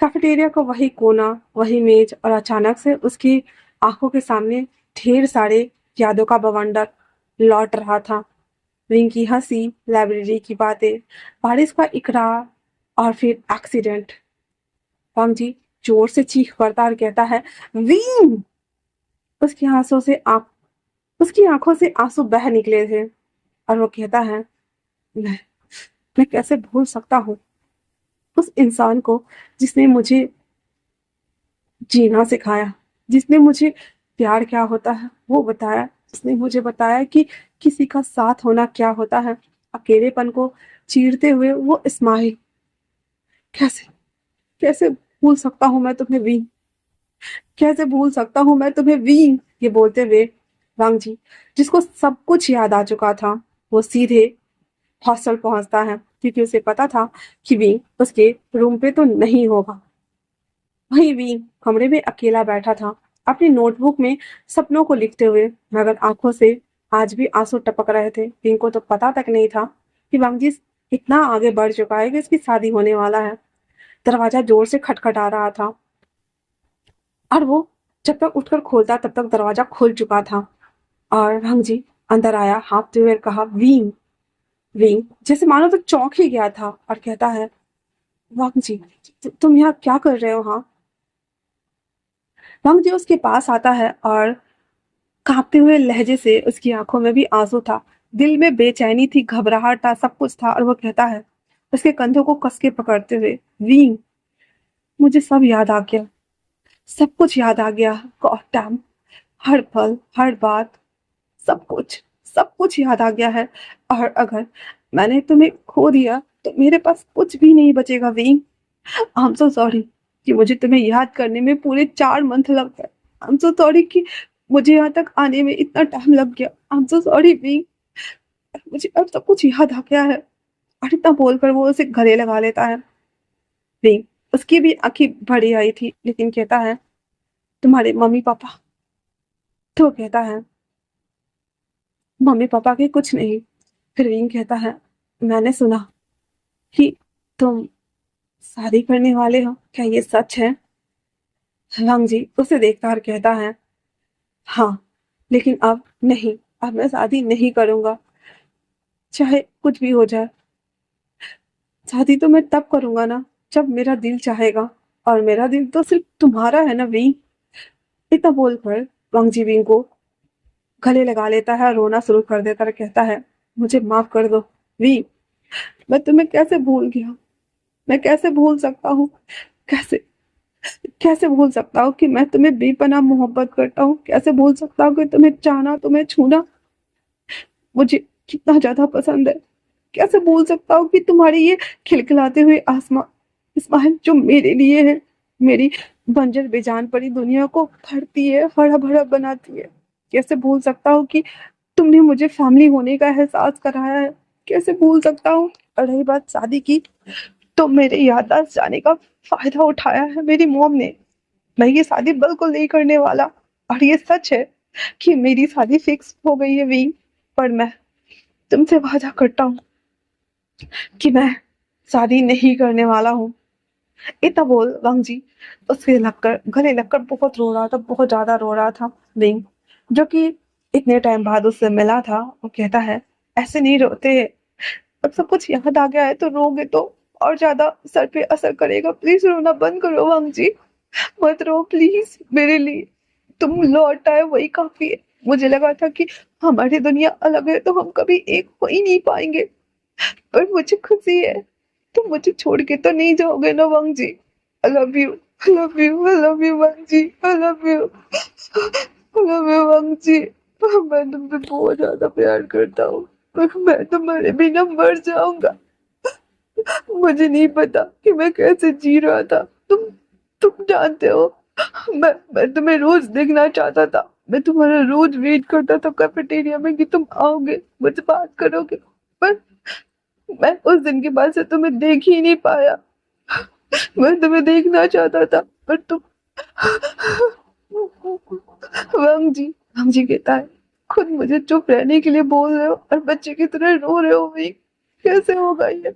[SPEAKER 1] कैफेटेरिया का वही कोना, वही मेज और अचानक से उसकी आंखों के सामने ढेर सारे यादों का बवंडर लौट रहा था। रिंग की हंसी, लाइब्रेरी की बातें, बारिश का इकरार और फिर एक्सीडेंट। वांग जी जोर से चीख पड़ता और कहता है, विंग! उसकी आंसू से आंख उसकी आंखों से आंसू बह निकले थे और वो कहता है, मैं मैं कैसे भूल सकता हूँ उस इंसान को जिसने मुझे जीना सिखाया, जिसने मुझे प्यार क्या होता है वो बताया, जिसने मुझे बताया कि किसी का साथ होना क्या होता है, अकेलेपन को चीरते हुए वो इस्माइल। कैसे कैसे भूल सकता हूँ मैं तुम्हें वीन, कैसे भूल सकता हूँ मैं तुम्हें वीन। ये बोलते हुए वांग जी, जिसको सब कुछ याद आ चुका था, वो सीधे हॉस्टल पहुंचता है क्योंकि उसे पता था कि विंग उसके रूम पे तो नहीं होगा। वही विंग कमरे में अकेला बैठा था, अपनी नोटबुक में सपनों को लिखते हुए, मगर आंखों से आज भी आंसू टपक रहे थे। विंग को तो पता तक नहीं था कि वांगजी इतना आगे बढ़ चुका है कि इसकी शादी होने वाला है। दरवाजा जोर से खटखटा रहा था और वो जब तक उठकर खोलता तब तक दरवाजा खुल चुका था और वांगजी अंदर आया, हाँफते हुए कहा, विंग! विंग जैसे मानो तो चौंक ही गया था और कहता है, वांगजी, तुम यहाँ क्या कर रहे हो? हाँ। वांगजी उसके पास आता है और कांपते हुए लहजे से, उसकी आंखों में भी आंसू था, दिल में बेचैनी थी, घबराहट था, सब कुछ था और वो कहता है, उसके कंधों को कस के पकड़ते हुए, वीन, मुझे सब याद आ गया, सब कुछ याद आ गया। गॉड डैम, हर पल, हर बात, सब कुछ, सब कुछ याद आ गया है। और अगर मैंने तुम्हें खो दिया तो मेरे पास कुछ भी नहीं बचेगा वीन। आई एम सो सॉरी कि मुझे तुम्हें याद करने में पूरे 4 मंथ लग गए। आई एम सो सॉरी कि मुझे यहाँ तक आने में इतना टाइम लग गया। आई एम सो सॉरी वी, मुझे अब सब कुछ याद आ गया है। और इतना बोलकर वो उसे गले लगा लेता है। वी, उसकी भी आंखें भरी आई थी लेकिन कहता है, तुम्हारे मम्मी पापा? तो कहता है, मम्मी पापा के कुछ नहीं। फिर विंग कहता है, मैंने सुना कि तुम शादी करने वाले हो, क्या ये सच है? वांग जी उसे देखता और कहता है, हाँ, लेकिन अब नहीं, अब मैं शादी नहीं करूंगा, चाहे कुछ भी हो जाए। शादी तो मैं तब करूंगा ना जब मेरा दिल चाहेगा, और मेरा दिल तो सिर्फ तुम्हारा है ना वी। इतना बोलकर वांग जी विंग को गले लगा लेता है और रोना शुरू कर देता है, कहता है, मुझे माफ कर दो वी, मैं तुम्हें कैसे भूल गया, मैं कैसे भूल सकता हूँ, कैसे कैसे भूल सकता हूँ कि मैं तुम्हें बेपनाह मोहब्बत करता हूँ, कैसे भूल सकता हूँ कि तुम्हें चाहना, तुम्हें छूना मुझे कितना ज्यादा पसंद है। कैसे भूल सकता हूँ कि तुम्हारी ये खिलखिलाते हुए आसमां स्माइल जो मेरे लिए है, मेरी बंजर बेजान पड़ी दुनिया को भरती है, हरा भरा बनाती है। कैसे भूल सकता हूँ कि तुमने मुझे फैमिली होने का एहसास कराया है। कैसे भूल सकता हूँ। और रही बात शादी की, तो मेरे याददाश्त जाने का फायदा उठाया है मेरी मॉम ने। मैं ये शादी बिल्कुल नहीं करने वाला। और ये सच है कि मेरी शादी फिक्स हो गई है वी, पर मैं तुमसे वादा करता हूँ कि मैं शादी नहीं करने वाला हूँ। इतना बोल वांग जी उसके लगकर गले लगकर बहुत रो रहा था, बहुत ज्यादा रो रहा था विंग, जो कि इतने टाइम बाद उससे मिला था। वो कहता है, ऐसे नहीं रोते, अब सब कुछ याद आ गया है तो रोगे तो और ज्यादा सर पे असर करेगा। प्लीज रोना बंद करो वांग जी, मत रो प्लीज, मेरे लिए तुम लौट आए वही काफी है। मुझे लगा था कि हमारी दुनिया अलग है तो हम कभी एक हो ही नहीं पाएंगे, पर मुझे खुशी है तुम मुझे छोड़ के तो नहीं जाओगे ना Wang ji. I love you, I love you, I love you Wang ji, I love you, I love you Wang ji. मैं तुमसे बहुत ज्यादा प्यार करता हूँ, पर मैं तुम्हारे बिना मर जाऊंगा। मुझे नहीं पता कि मैं कैसे जी रहा था। तुम जानते हो, मैं तुम्हें रोज देखना चाहता था। मैं तुम्हारा रोज वेट करता था कैफेटेरिया में कि तुम आओगे, मुझसे बात करोगे, पर मैं उस दिन के बाद से तुम्हें देख ही नहीं पाया। मैं तुम्हें देखना चाहता था, पर तुम वांग जी कहता है, खुद मुझे चुप रहने के लिए बोल रहे हो और बच्चे की तरह रो रहे हो भाई, कैसे होगा ये।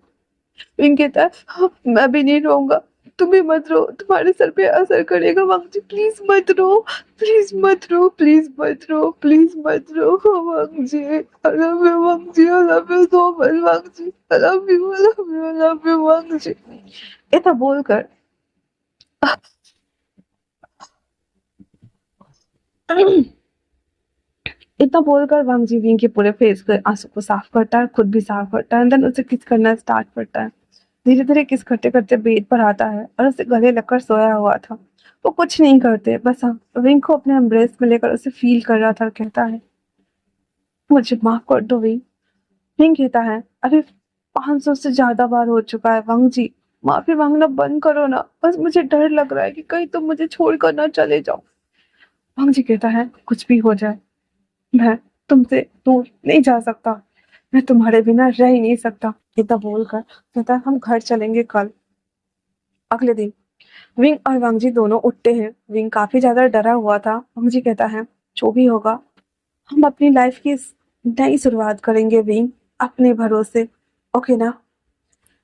[SPEAKER 1] विंग कहता है, "हाँ, मैं भी नहीं रहूंगा, तुम भी मत रो, तुम्हारे सर पे असर करेगा वांग जी, प्लीज मत रो, प्लीज मत रो, प्लीज मत रो, प्लीज मत रो Wang ji, I love you Wang ji, I love you so much Wang ji, I love you, I love you, I love you Wang ji. इतना बोलकर इतना बोलकर वांग जी विंग के पूरे फेस के आंसू को साफ करता है, खुद भी साफ करता है, देन उसे किस करना स्टार्ट करता है। धीरे धीरे किस करते करते बेड पर आता है और उसे गले लगकर सोया हुआ था। वो कुछ नहीं करते, बस हाँ, विंग को अपने एम्ब्रेस में लेकर उसे फील कर रहा था और कहता है, मुझे माफ कर दो विंग। विंग कहता है, अभी 500 से ज्यादा बार हो चुका है वांग जी, माफी मांगना बंद करो ना, बस मुझे डर लग रहा है कि कहीं तुम मुझे छोड़कर ना चले जाओ। वांग जी कहता है, कुछ भी हो जाए मैं तुमसे दूर नहीं जा सकता, मैं तुम्हारे बिना रह ही नहीं सकता। इतना बोलकर कहता है, हम घर चलेंगे कल। अगले दिन विंग और वांगजी दोनों उठते हैं। विंग काफी ज्यादा डरा हुआ था। वांगजी कहता है, जो भी होगा हम अपनी लाइफ की नई शुरुआत करेंगे विंग, अपने भरोसे, ओके ना।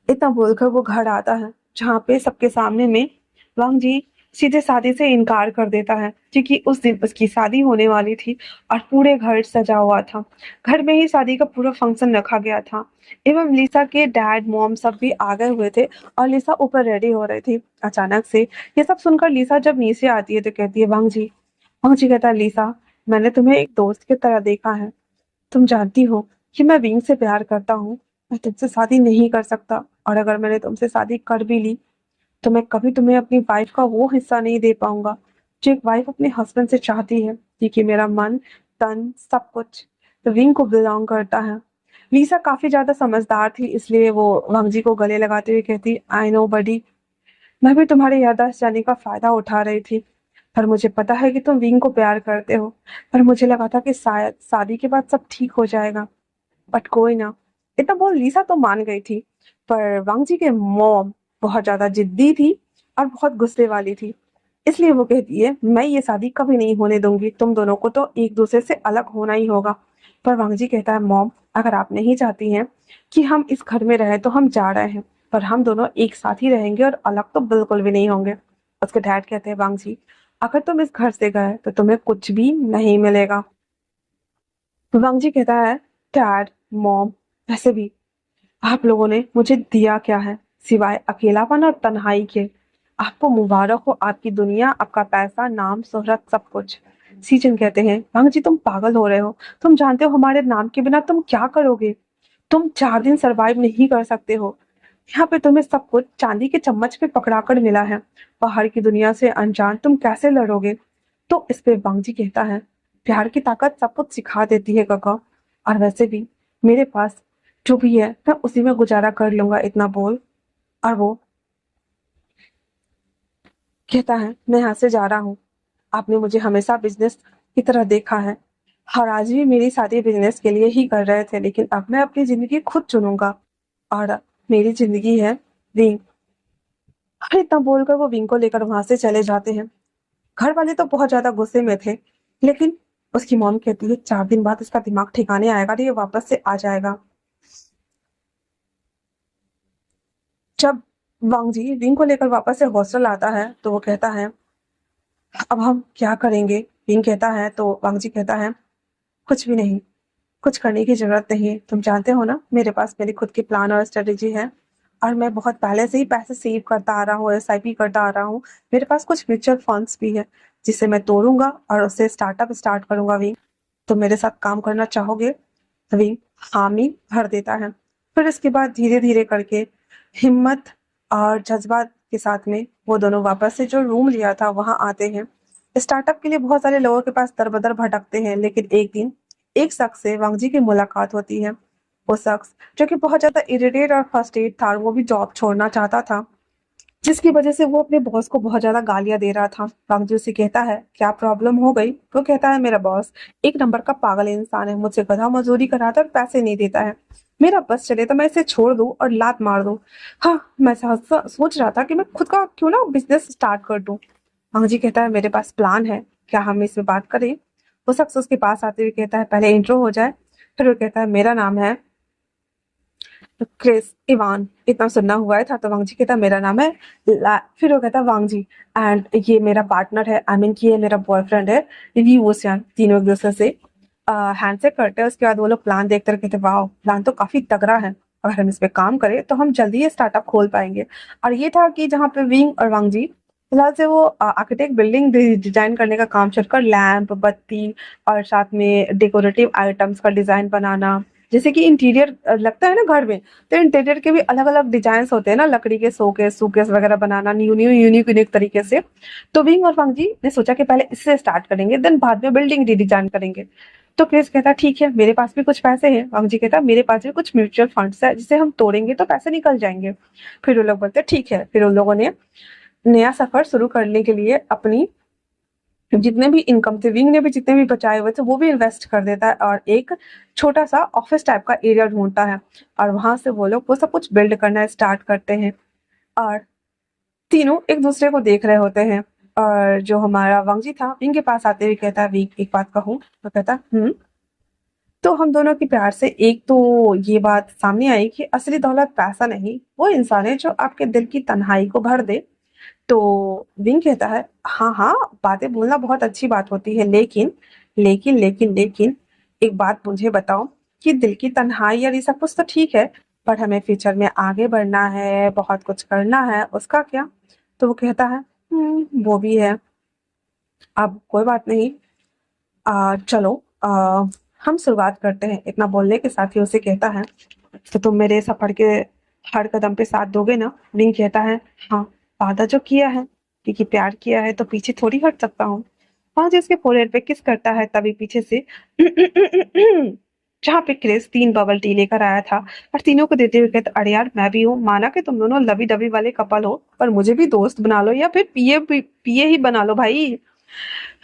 [SPEAKER 1] इतना बोलकर वो घर आता है, जहाँ पे सबके सामने में वांग जी सीधे शादी से इनकार कर देता है, क्योंकि उस दिन उसकी शादी होने वाली थी और पूरे घर सजा हुआ था। घर में ही शादी का पूरा फंक्शन रखा गया था, एवं लिसा के डैड मॉम सब भी आ गए हुए थे और लिसा ऊपर रेडी हो रही थी। अचानक से ये सब सुनकर लिसा जब नीचे आती है तो कहती है, वांग जी कहता है, लिसा, मैंने तुम्हें एक दोस्त की तरह देखा है, तुम जानती हो कि मैं विंग से प्यार करता हूँ, मैं तुमसे शादी नहीं कर सकता, और अगर मैंने तुमसे शादी कर भी ली तो मैं कभी तुम्हें अपनी वाइफ का वो हिस्सा नहीं दे पाऊंगा जो एक वाइफ अपने हस्बैंड से चाहती है, क्योंकि मेरा मन, तन, सब कुछ तो विंग को बिलोंग करता है। लीसा काफी ज्यादा समझदार थी, इसलिए वो वांग जी को गले लगाते हुए कहती, आई नो बडी, मैं भी तुम्हारे याददाश्त जाने का फायदा उठा रही थी, पर मुझे पता है कि तुम विंग को प्यार करते हो, पर मुझे लगा था कि शायद शादी के बाद सब ठीक हो जाएगा, बट कोई ना। इतना बोल लीसा तो मान गई थी, पर वांग जी के मॉम बहुत ज्यादा जिद्दी थी और बहुत गुस्से वाली थी, इसलिए वो कहती है, मैं ये शादी कभी नहीं होने दूंगी, तुम दोनों को तो एक दूसरे से अलग होना ही होगा। पर वांग जी कहता है, मॉम, अगर आप नहीं चाहती हैं कि हम इस घर में रहें तो हम जा रहे हैं, पर हम दोनों एक साथ ही रहेंगे और अलग तो बिल्कुल भी नहीं होंगे। उसके डैड कहते हैं, वांग जी, अगर तुम इस घर से गए तो तुम्हें कुछ भी नहीं मिलेगा। वांग जी कहता है, डैड, मॉम, वैसे भी आप लोगों ने मुझे दिया क्या है सिवाय अकेलापन और तन्हाई के। आपको मुबारक हो आपकी दुनिया, आपका पैसा, नाम, शोहरत, सब कुछ। सीजन कहते हैं, वांग जी तुम पागल हो रहे हो, तुम जानते हो हमारे नाम के बिना तुम क्या करोगे, तुम 4 दिन सरवाइव नहीं कर सकते हो। यहाँ पे तुम्हें सब कुछ चांदी के चम्मच पे पकड़ाकर मिला है, बाहर की दुनिया से अनजान तुम कैसे लड़ोगे। तो इस पे वांग जी कहता है, प्यार की ताकत सब कुछ सिखा देती है काका, और वैसे भी मेरे पास जो भी है मैं उसी में गुजारा कर लूंगा। इतना बोल और वो कहता है, मैं यहाँ से जा रहा हूँ, आपने मुझे हमेशा बिजनेस की तरह देखा है, और आज भी मेरी शादी बिजनेस के लिए ही कर रहे थे, लेकिन अब मैं अपनी जिंदगी खुद चुनूंगा, और मेरी जिंदगी है विंग। और इतना बोलकर वो विंग को लेकर वहां से चले जाते हैं। घर वाले तो बहुत ज्यादा गुस्से में थे, लेकिन उसकी मॉम कहती है, 4 दिन बाद इसका दिमाग ठिकाने आएगा तो ये वापस से आ जाएगा। जब वांग जी विंग को लेकर वापस से हॉस्टल आता है तो वो कहता है, अब हम क्या करेंगे। विंग कहता है तो वांग जी कहता है, कुछ भी नहीं, कुछ करने की जरूरत नहीं है, तुम जानते हो ना मेरे पास मेरी खुद की प्लान और स्ट्रेटेजी है, और मैं बहुत पहले से ही पैसे सेव करता आ रहा हूँ, एसआईपी करता आ रहा हूँ, मेरे पास कुछ म्यूचुअल फंड्स भी है जिसे मैं तोड़ूंगा और उससे स्टार्टअप स्टार्ट करूंगा विंग। तुम मेरे साथ काम करना चाहोगे? विंग हामी भर देता है। फिर इसके बाद धीरे धीरे करके हिम्मत और जज्बात के साथ में वो दोनों वापस से जो रूम लिया था वहां आते हैं। स्टार्टअप के लिए बहुत सारे लोगों के पास दर बदर भटकते हैं, लेकिन एक दिन एक शख्स से वांगजी की मुलाकात होती है। वो शख्स जो कि बहुत ज्यादा इरिटेट और फ्रस्ट्रेट था, और वो भी जॉब छोड़ना चाहता था, जिसकी वजह से वो अपने बॉस को बहुत ज्यादा गालियां दे रहा था। वांगजी उसे कहता है क्या प्रॉब्लम हो गई? वो कहता है मेरा बॉस एक नंबर का पागल इंसान है, मुझसे गधा मजदूरी कराता और पैसे नहीं देता है। मेरा बस चले तो मैं इसे छोड़ दूं और लात मार दूं। हाँ, मैं सोच रहा था कि मैं खुद का क्यों ना बिजनेस स्टार्ट कर दूं। वांगजी कहता है मेरे पास प्लान है, क्या हम इसमें बात करें? वो शख्स उसके पास आते हुए कहता है पहले इंट्रो हो जाए। फिर वो कहता है मेरा नाम है क्रिस इवान, इतना सुनना हुआ है था। तो वांगजी कहता मेरा नाम है फिर वो कहता वांगजी, एंड ये मेरा पार्टनर है, आई मीन कि ये मेरा बॉयफ्रेंड है वी ओसियान। तीनों एक दूसरे से हैंडशेक करते हैं। उसके बाद वो लोग प्लान देखते रहे, कहते वाह प्लान तो काफी तगड़ा है, अगर हम इस पे काम करें तो हम जल्दी ये स्टार्टअप खोल पाएंगे। और ये था कि जहाँ पे विंग और वांगजी फिलहाल से वो आर्किटेक्ट बिल्डिंग डिजाइन करने का काम छोड़कर लैंप बत्ती और साथ में डेकोरेटिव आइटम्स का डिजाइन बनाना, जैसे कि इंटीरियर लगता है ना घर में, तो इंटीरियर के भी अलग अलग डिजाइन होते हैं ना, लकड़ी के शोकेस सूकेस वगैरह बनाना न्यू न्यू यूनिक यूनिक तरीके से। तो विंग और वांगजी ने सोचा कि पहले इससे स्टार्ट करेंगे, देन बाद में बिल्डिंग डिजाइन करेंगे। तो क्रिस कहता ठीक है मेरे पास भी कुछ पैसे हैं। वांगजी कहता मेरे पास भी कुछ म्यूचुअल फंड्स है, जिसे हम तोड़ेंगे तो पैसे निकल जाएंगे। फिर वो लोग बोलते ठीक है। फिर उन लोगों ने नया सफर शुरू करने के लिए अपनी जितने भी इनकम थे, विंग ने भी जितने भी बचाए हुए थे वो भी इन्वेस्ट कर देता है, और एक छोटा सा ऑफिस टाइप का एरिया ढूंढता है, और वहां से वो लोग वो सब कुछ बिल्ड करना स्टार्ट करते हैं। और तीनों एक दूसरे को देख रहे होते हैं। और जो हमारा वांगजी था विंग के पास आते हुए कहता है विंग एक बात कहूँ? तो कहता तो हम दोनों की प्यार से एक तो ये बात सामने आई कि असली दौलत पैसा नहीं, वो इंसान है जो आपके दिल की तन्हाई को भर दे। तो विंग कहता है हाँ हाँ, बातें बोलना बहुत अच्छी बात होती है, लेकिन लेकिन लेकिन लेकिन एक बात मुझे बताओ कि दिल की तन्हाई और ये सब कुछ तो ठीक है, पर हमें फ्यूचर में आगे बढ़ना है, बहुत कुछ करना है, उसका क्या? तो वो कहता है वो भी है, अब कोई बात नहीं, चलो हम शुरुआत करते हैं। इतना बोलने के साथ ही उसे कहता है तो तुम मेरे सफर के हर कदम पे साथ दोगे ना? विंग कहता है हाँ, वादा जो किया है, क्योंकि प्यार किया है तो पीछे थोड़ी हट सकता हूँ। वहां जो उसके फोrehead पे किस करता है, तभी पीछे से जहाँ पे क्रिस 3 बबल टी लेकर आया था और तीनों को देते हुए कहता अरे यार मैं भी हूँ, माना कि तुम दोनों लवी डबी वाले कपल हो, पर मुझे भी दोस्त बना लो या फिर पिए पिए ही बना लो भाई।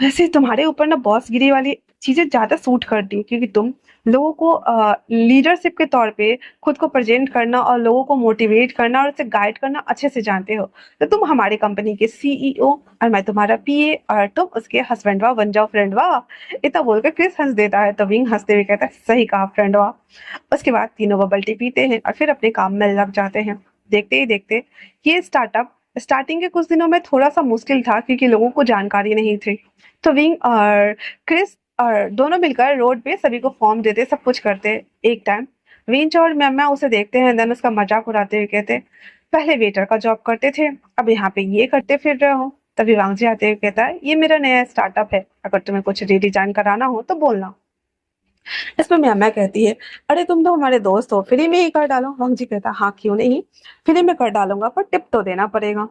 [SPEAKER 1] वैसे तुम्हारे ऊपर ना बॉस गिरी वाली चीजें ज्यादा सूट करती है, क्योंकि तुम लोगों को लीडरशिप के तौर पे खुद को प्रेजेंट करना और लोगों को मोटिवेट करना और उसे गाइड करना अच्छे से जानते हो। तो तुम हमारे कंपनी के सीईओ और मैं तुम्हारा पीए और तुम उसके हस्बैंड वाह बन जाओ फ्रेंड वाह। इतना बोलकर क्रिस हंस देता है, तो विंग हंसते हुए कहता है सही कहा फ्रेंड वाह। उसके बाद तीनों बबल टी पीते हैं और फिर अपने काम में लग जाते हैं। देखते ही देखते ये स्टार्टअप स्टार्टिंग के कुछ दिनों में थोड़ा सा मुश्किल था, क्योंकि लोगों को जानकारी नहीं थी। तो विंग और क्रिस और दोनों मिलकर रोड पे सभी को फॉर्म देते, सब कुछ करते। एक टाइम विंच और मैमा उसे देखते हैं, देन उसका मजाक उड़ाते हुए कहते पहले वेटर का जॉब करते थे, अब यहाँ पे ये करते फिर रहे हो। तभी वांगजी आते हुए कहता है ये मेरा नया स्टार्टअप है, अगर तुम्हें कुछ रीडिजाइन कराना हो तो बोलना। इसमें मैमा कहती है अरे तुम तो हमारे दोस्त हो, फ्री में ही कर डालो। वांगजी कहता हाँ क्यों नहीं, फ्री में कर डालूंगा, पर टिप तो देना पड़ेगा।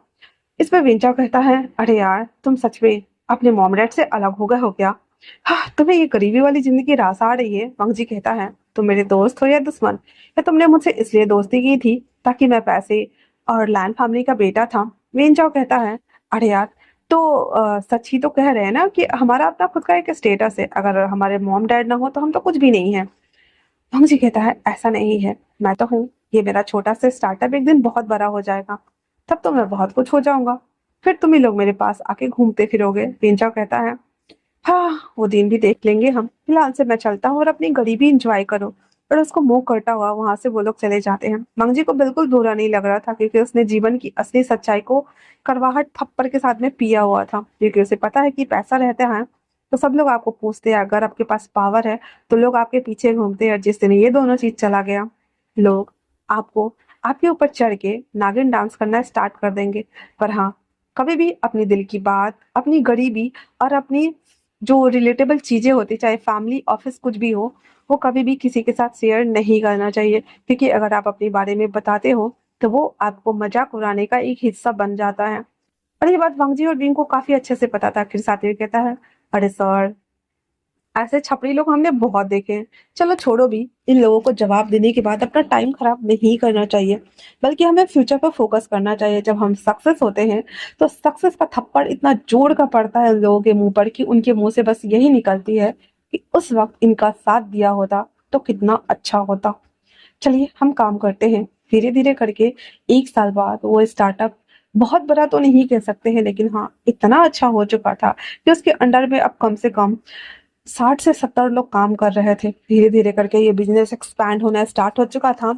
[SPEAKER 1] इसमें विंचा कहता है अरे यार तुम सच में अपने मॉम डैड से अलग हो गए हो क्या? हाँ, तुम्हें ये गरीबी वाली जिंदगी रास आ रही है? वांगजी कहता है तुम मेरे दोस्त हो या दुश्मन, या तुमने मुझसे इसलिए दोस्ती की थी ताकि मैं पैसे और लैंड फैमिली का बेटा था? विंचाओ कहता है अरे यार, तो सच ही तो कह रहे हैं ना कि हमारा अपना खुद का एक स्टेटस है, अगर हमारे मॉम डैड ना हो तो हम तो कुछ भी नहीं है। वांगजी कहता है ऐसा नहीं है, मैं तो हूँ, ये मेरा छोटा सा स्टार्टअप एक दिन बहुत बड़ा हो जाएगा, तब तो मैं बहुत कुछ हो जाऊंगा, फिर तुम ही लोग मेरे पास आके घूमते फिरोगे। पिंचा कहता है हाँ, वो दिन भी देख लेंगे हम, फिलहाल से मैं चलता हूँ और अपनी गरीबी इंजॉय करो। और उसको मुंह करता हुआ वहां से वो लोग चले जाते हैं। मंगजी को बिल्कुल बुरा नहीं लग रहा था, क्योंकि उसने जीवन की असली सच्चाई को करवाहट थप्पड़ के साथ में पिया हुआ था, क्योंकि उसे पता है कि पैसा रहता है तो सब लोग आपको पूछते हैं, अगर आपके पास पावर है तो लोग आपके पीछे घूमते हैं। जिस दिन ये दोनों चीज चला गया, लोग आपको आपके ऊपर चढ़ के नागिन डांस करना स्टार्ट कर देंगे। पर हाँ, कभी भी अपनी दिल की बात, अपनी गरीबी और अपनी जो रिलेटेबल चीजें होती, चाहे फैमिली ऑफिस कुछ भी हो, वो कभी भी किसी के साथ शेयर नहीं करना चाहिए, क्योंकि अगर आप अपने बारे में बताते हो तो वो आपको मजाक उड़ाने का एक हिस्सा बन जाता है। और ये बात वांग जी और विंग को काफी अच्छे से पता था। फिर साथ में कहता है, अरे सर, ऐसे छपरी लोग हमने बहुत देखे हैं। चलो छोड़ो भी, इन लोगों को जवाब देने के बाद अपना टाइम खराब नहीं करना चाहिए, बल्कि हमें फ्यूचर पर फोकस करना चाहिए। जब हम सक्सेस होते हैं तो सक्सेस का थप्पड़ इतना जोर का पड़ता है लोगों के मुंह पर कि उनके मुंह से बस यही निकलती है कि उस वक्त इनका साथ दिया होता तो कितना अच्छा होता। चलिए हम काम करते हैं। धीरे धीरे करके 1 साल बाद वो स्टार्टअप बहुत बड़ा तो नहीं कह सकते हैं, लेकिन हाँ इतना अच्छा हो चुका था कि उसके अंडर में अब कम से कम 60 से 70 लोग काम कर रहे थे। धीरे धीरे करके ये बिजनेस एक्सपैंड होना स्टार्ट हो चुका था।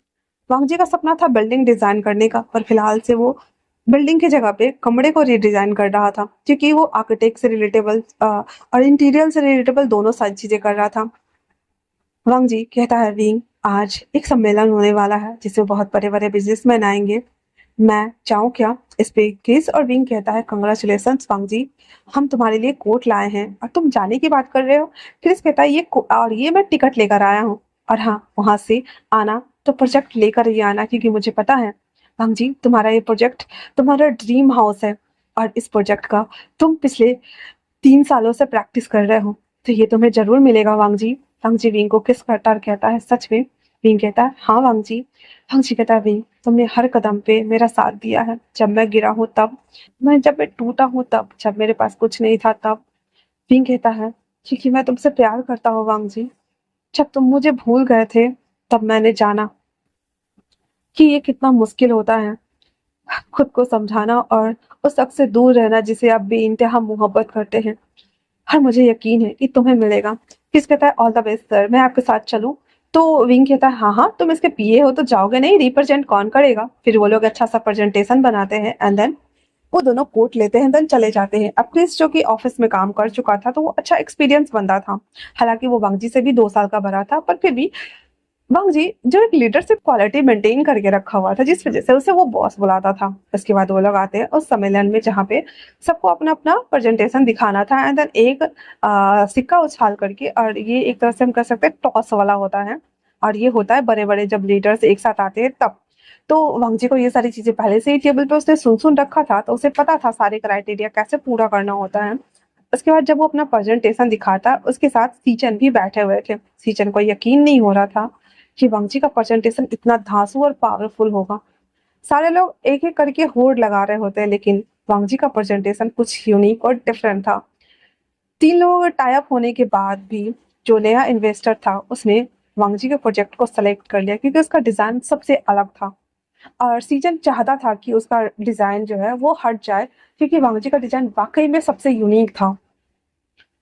[SPEAKER 1] वांग जी का सपना था बिल्डिंग डिजाइन करने का, पर फिलहाल से वो बिल्डिंग की जगह पे कमरे को रीडिजाइन कर रहा था, क्योंकि वो आर्किटेक्ट से रिलेटेबल और इंटीरियर से रिलेटेबल दोनों सारी चीजें कर रहा था। वांग जी कहता है, विंग, आज एक सम्मेलन होने वाला है जिसमें बहुत बड़े बड़े बिजनेसमैन आएंगे, मैं चाहूँ क्या? इस पे क्रिस और विंग कहता है, कंग्रेचुलेशंस वांग जी, हम तुम्हारे लिए कोट लाए हैं और तुम जाने की बात कर रहे हो। क्रिस कहता है, और ये मैं टिकट लेकर आया हूँ। और हाँ, वहां से आना तो प्रोजेक्ट लेकर ही आना, क्योंकि मुझे पता है वांग जी, तुम्हारा ये प्रोजेक्ट तुम्हारा ड्रीम हाउस है, और इस प्रोजेक्ट का तुम पिछले 3 सालों से प्रैक्टिस कर रहे हो, तो ये तुम्हें जरूर मिलेगा वांग जी। वांग जी विंग को किस करता और कहता है, सच में? विंग कहता है, हाँ वांग जी। वांग जी कहता है, विंग, तुमने हर कदम पे मेरा साथ दिया है, जब मैं गिरा हूँ तब, जब मैं टूटा हूँ तब, जब मेरे पास कुछ नहीं था तब। विंग कहता है, क्योंकि मैं तुमसे प्यार करता हूँ वांग जी। जब तुम मुझे भूल गए थे तब मैंने जाना कि ये कितना मुश्किल होता है खुद को समझाना और उस शख्स से दूर रहना जिसे आप बेइंतहा मोहब्बत करते हैं। और मुझे यकीन है कि तुम्हें मिलेगा। किस कहता है, ऑल द बेस्ट सर, मैं आपके साथ चलूं? तो विंग कहता है, हाँ हाँ, तुम इसके पीए हो तो जाओगे नहीं, रिप्रेजेंट कौन करेगा? फिर वो लोग अच्छा सा प्रेजेंटेशन बनाते हैं एंड देन वो दोनों कोट लेते हैं, देन चले जाते हैं। अब क्रिस जो कि ऑफिस में काम कर चुका था, तो वो अच्छा एक्सपीरियंस बंदा था। हालांकि वो वांग जी से भी 2 साल का बड़ा था, पर फिर भी वांग जी जो एक लीडरशिप क्वालिटी मेंटेन करके रखा हुआ था, जिस वजह से उसे वो बॉस बुलाता था। उसके बाद वो लोग आते हैं उस सम्मेलन में जहाँ पे सबको अपना अपना प्रेजेंटेशन दिखाना था, एंड देन एक सिक्का उछाल करके, और ये एक तरह से हम कह सकते हैं टॉस वाला होता है, और ये होता है बड़े बड़े जब लीडर्स एक साथ आते हैं तब। तो वांग जी को ये सारी चीजें पहले से ही टेबल पे उसने सुन सुन रखा था, तो उसे पता था सारे क्राइटेरिया कैसे पूरा करना होता है। उसके बाद जब वो अपना प्रेजेंटेशन दिखाता, उसके साथ सीचन भी बैठे हुए थे। सीचन को यकीन नहीं हो रहा था कि वांगची का प्रेजेंटेशन इतना धांसू और पावरफुल होगा। सारे लोग एक एक करके होड़ लगा रहे होते हैं, लेकिन वांगजी का प्रेजेंटेशन कुछ यूनिक और डिफरेंट था। 3 लोगों टाई अप होने के बाद भी जो नया इन्वेस्टर था उसने वांगजी के प्रोजेक्ट को सेलेक्ट कर लिया, क्योंकि उसका डिजाइन सबसे अलग था। और सीजन चाहता था कि उसका डिजाइन जो है वो हट जाए, क्योंकि वांगजी का डिजाइन वाकई में सबसे यूनिक था।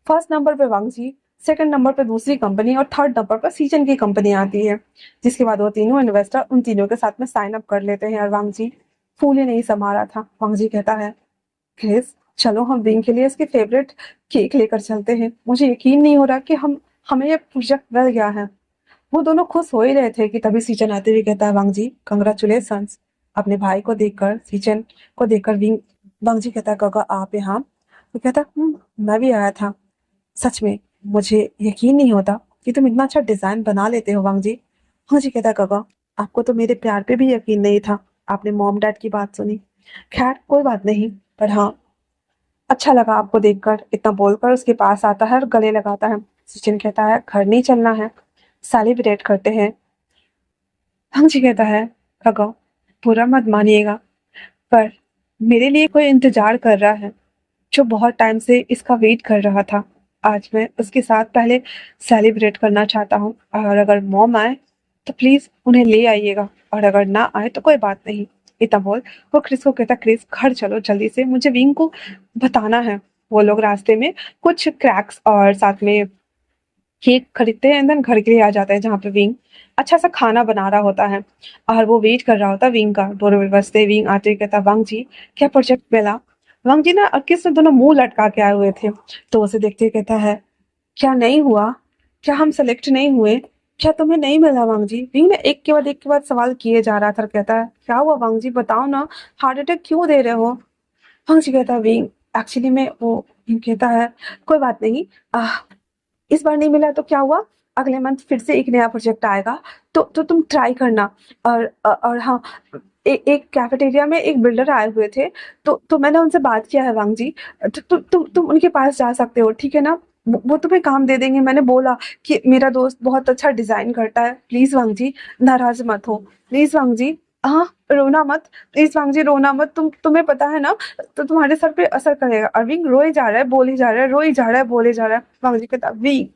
[SPEAKER 1] फर्स्ट नंबर पे वांगजी, सेकंड नंबर पे दूसरी कंपनी, और थर्ड नंबर पर सीजन की कंपनी आती है। जिसके बाद वो तीनों इन्वेस्टर उन तीनों के साथ में साइन अप कर लेते हैं, और वांगजी फूले नहीं समा रहा था। वांगजी कहता है, क्रिस, चलो हम विंग के लिए इसके फेवरेट केक लेकर चलते हैं। मुझे यकीन नहीं हो रहा कि हम हमें ये प्रोजेक्ट मिल गया है। वो दोनों खुश हो ही रहे थे कि तभी सीजन आते हुए कहता है, वांगजी, कंग्रेचुलेशंस। अपने भाई को देखकर, सीजन को देखकर विंग वांगजी कहता है, काका आप यहाँ? तो कहता, मैं भी आया था। सच में मुझे यकीन नहीं होता कि तुम इतना अच्छा डिजाइन बना लेते हो वांग जी। हाँ जी कहता है, काका, आपको तो मेरे प्यार पे भी यकीन नहीं था, आपने मॉम डैड की बात सुनी। खैर कोई बात नहीं, पर हाँ, अच्छा लगा आपको देखकर। इतना बोलकर उसके पास आता है और गले लगाता है। सचिन कहता है, घर नहीं चलना है, सेलिब्रेट करते हैं। हाँ जी कहता है, काका, बुरा मत मानिएगा, पर मेरे लिए कोई इंतजार कर रहा है जो बहुत टाइम से इसका वेट कर रहा था। आज मैं उसके साथ पहले सेलिब्रेट करना चाहता हूँ, और अगर मॉम आए तो प्लीज उन्हें ले आइएगा, और अगर ना आए तो कोई बात नहीं। इतना बोल वो क्रिस को कहता, क्रिस घर चलो जल्दी से, मुझे विंग को बताना है। वो लोग रास्ते में कुछ क्रैक्स और साथ में केक खरीदते हैं, एंड देन घर के लिए आ जाता है, जहाँ पे विंग अच्छा सा खाना बना रहा होता है, और वो वेट कर रहा होता है विंग का। डोरबेल बजते विंग आते ही कहता, वांग जी, क्या प्रोजेक्ट मिला? वांग जी ना किस ने दोनों मुंह लटका के आए हुए थे, तो उसे देखते ही कहता है, क्या नहीं हुआ? क्या हम सेलेक्ट नहीं हुए? क्या तुम्हें नहीं मिला वांग जी? विंग ने एक के बाद सवाल किए जा रहा था, और कहता है, क्या हुआ वांग जी, बताओ ना, हार्ट अटैक क्यों दे रहे हो? हाँ जी कहता है, विंग, एक्चुअली में वो कहता है कोई बात नहीं, इस बार नहीं मिला तो क्या हुआ, अगले मंथ फिर से एक नया प्रोजेक्ट आएगा, तो तुम ट्राई करना। और हाँ, एक कैफेटेरिया में एक बिल्डर आए हुए थे, तो मैंने उनसे बात किया है वांग जी। तुम उनके पास जा सकते हो, ठीक है ना? वो तुम्हें काम दे देंगे। मैंने बोला कि मेरा दोस्त बहुत अच्छा डिजाइन करता है, प्लीज वांग जी नाराज मत हो, प्लीज वांग जी। हाँ, रोना मत, प्लीज वांग जी रोना मत, तुम्हें पता है ना, तो तुम्हारे सर पे असर करेगा। अरविंद रोए जा रहा है, बोले जा रहा है, रोए जा रहा है, बोले जा रहा है। वांग जी कहता, वी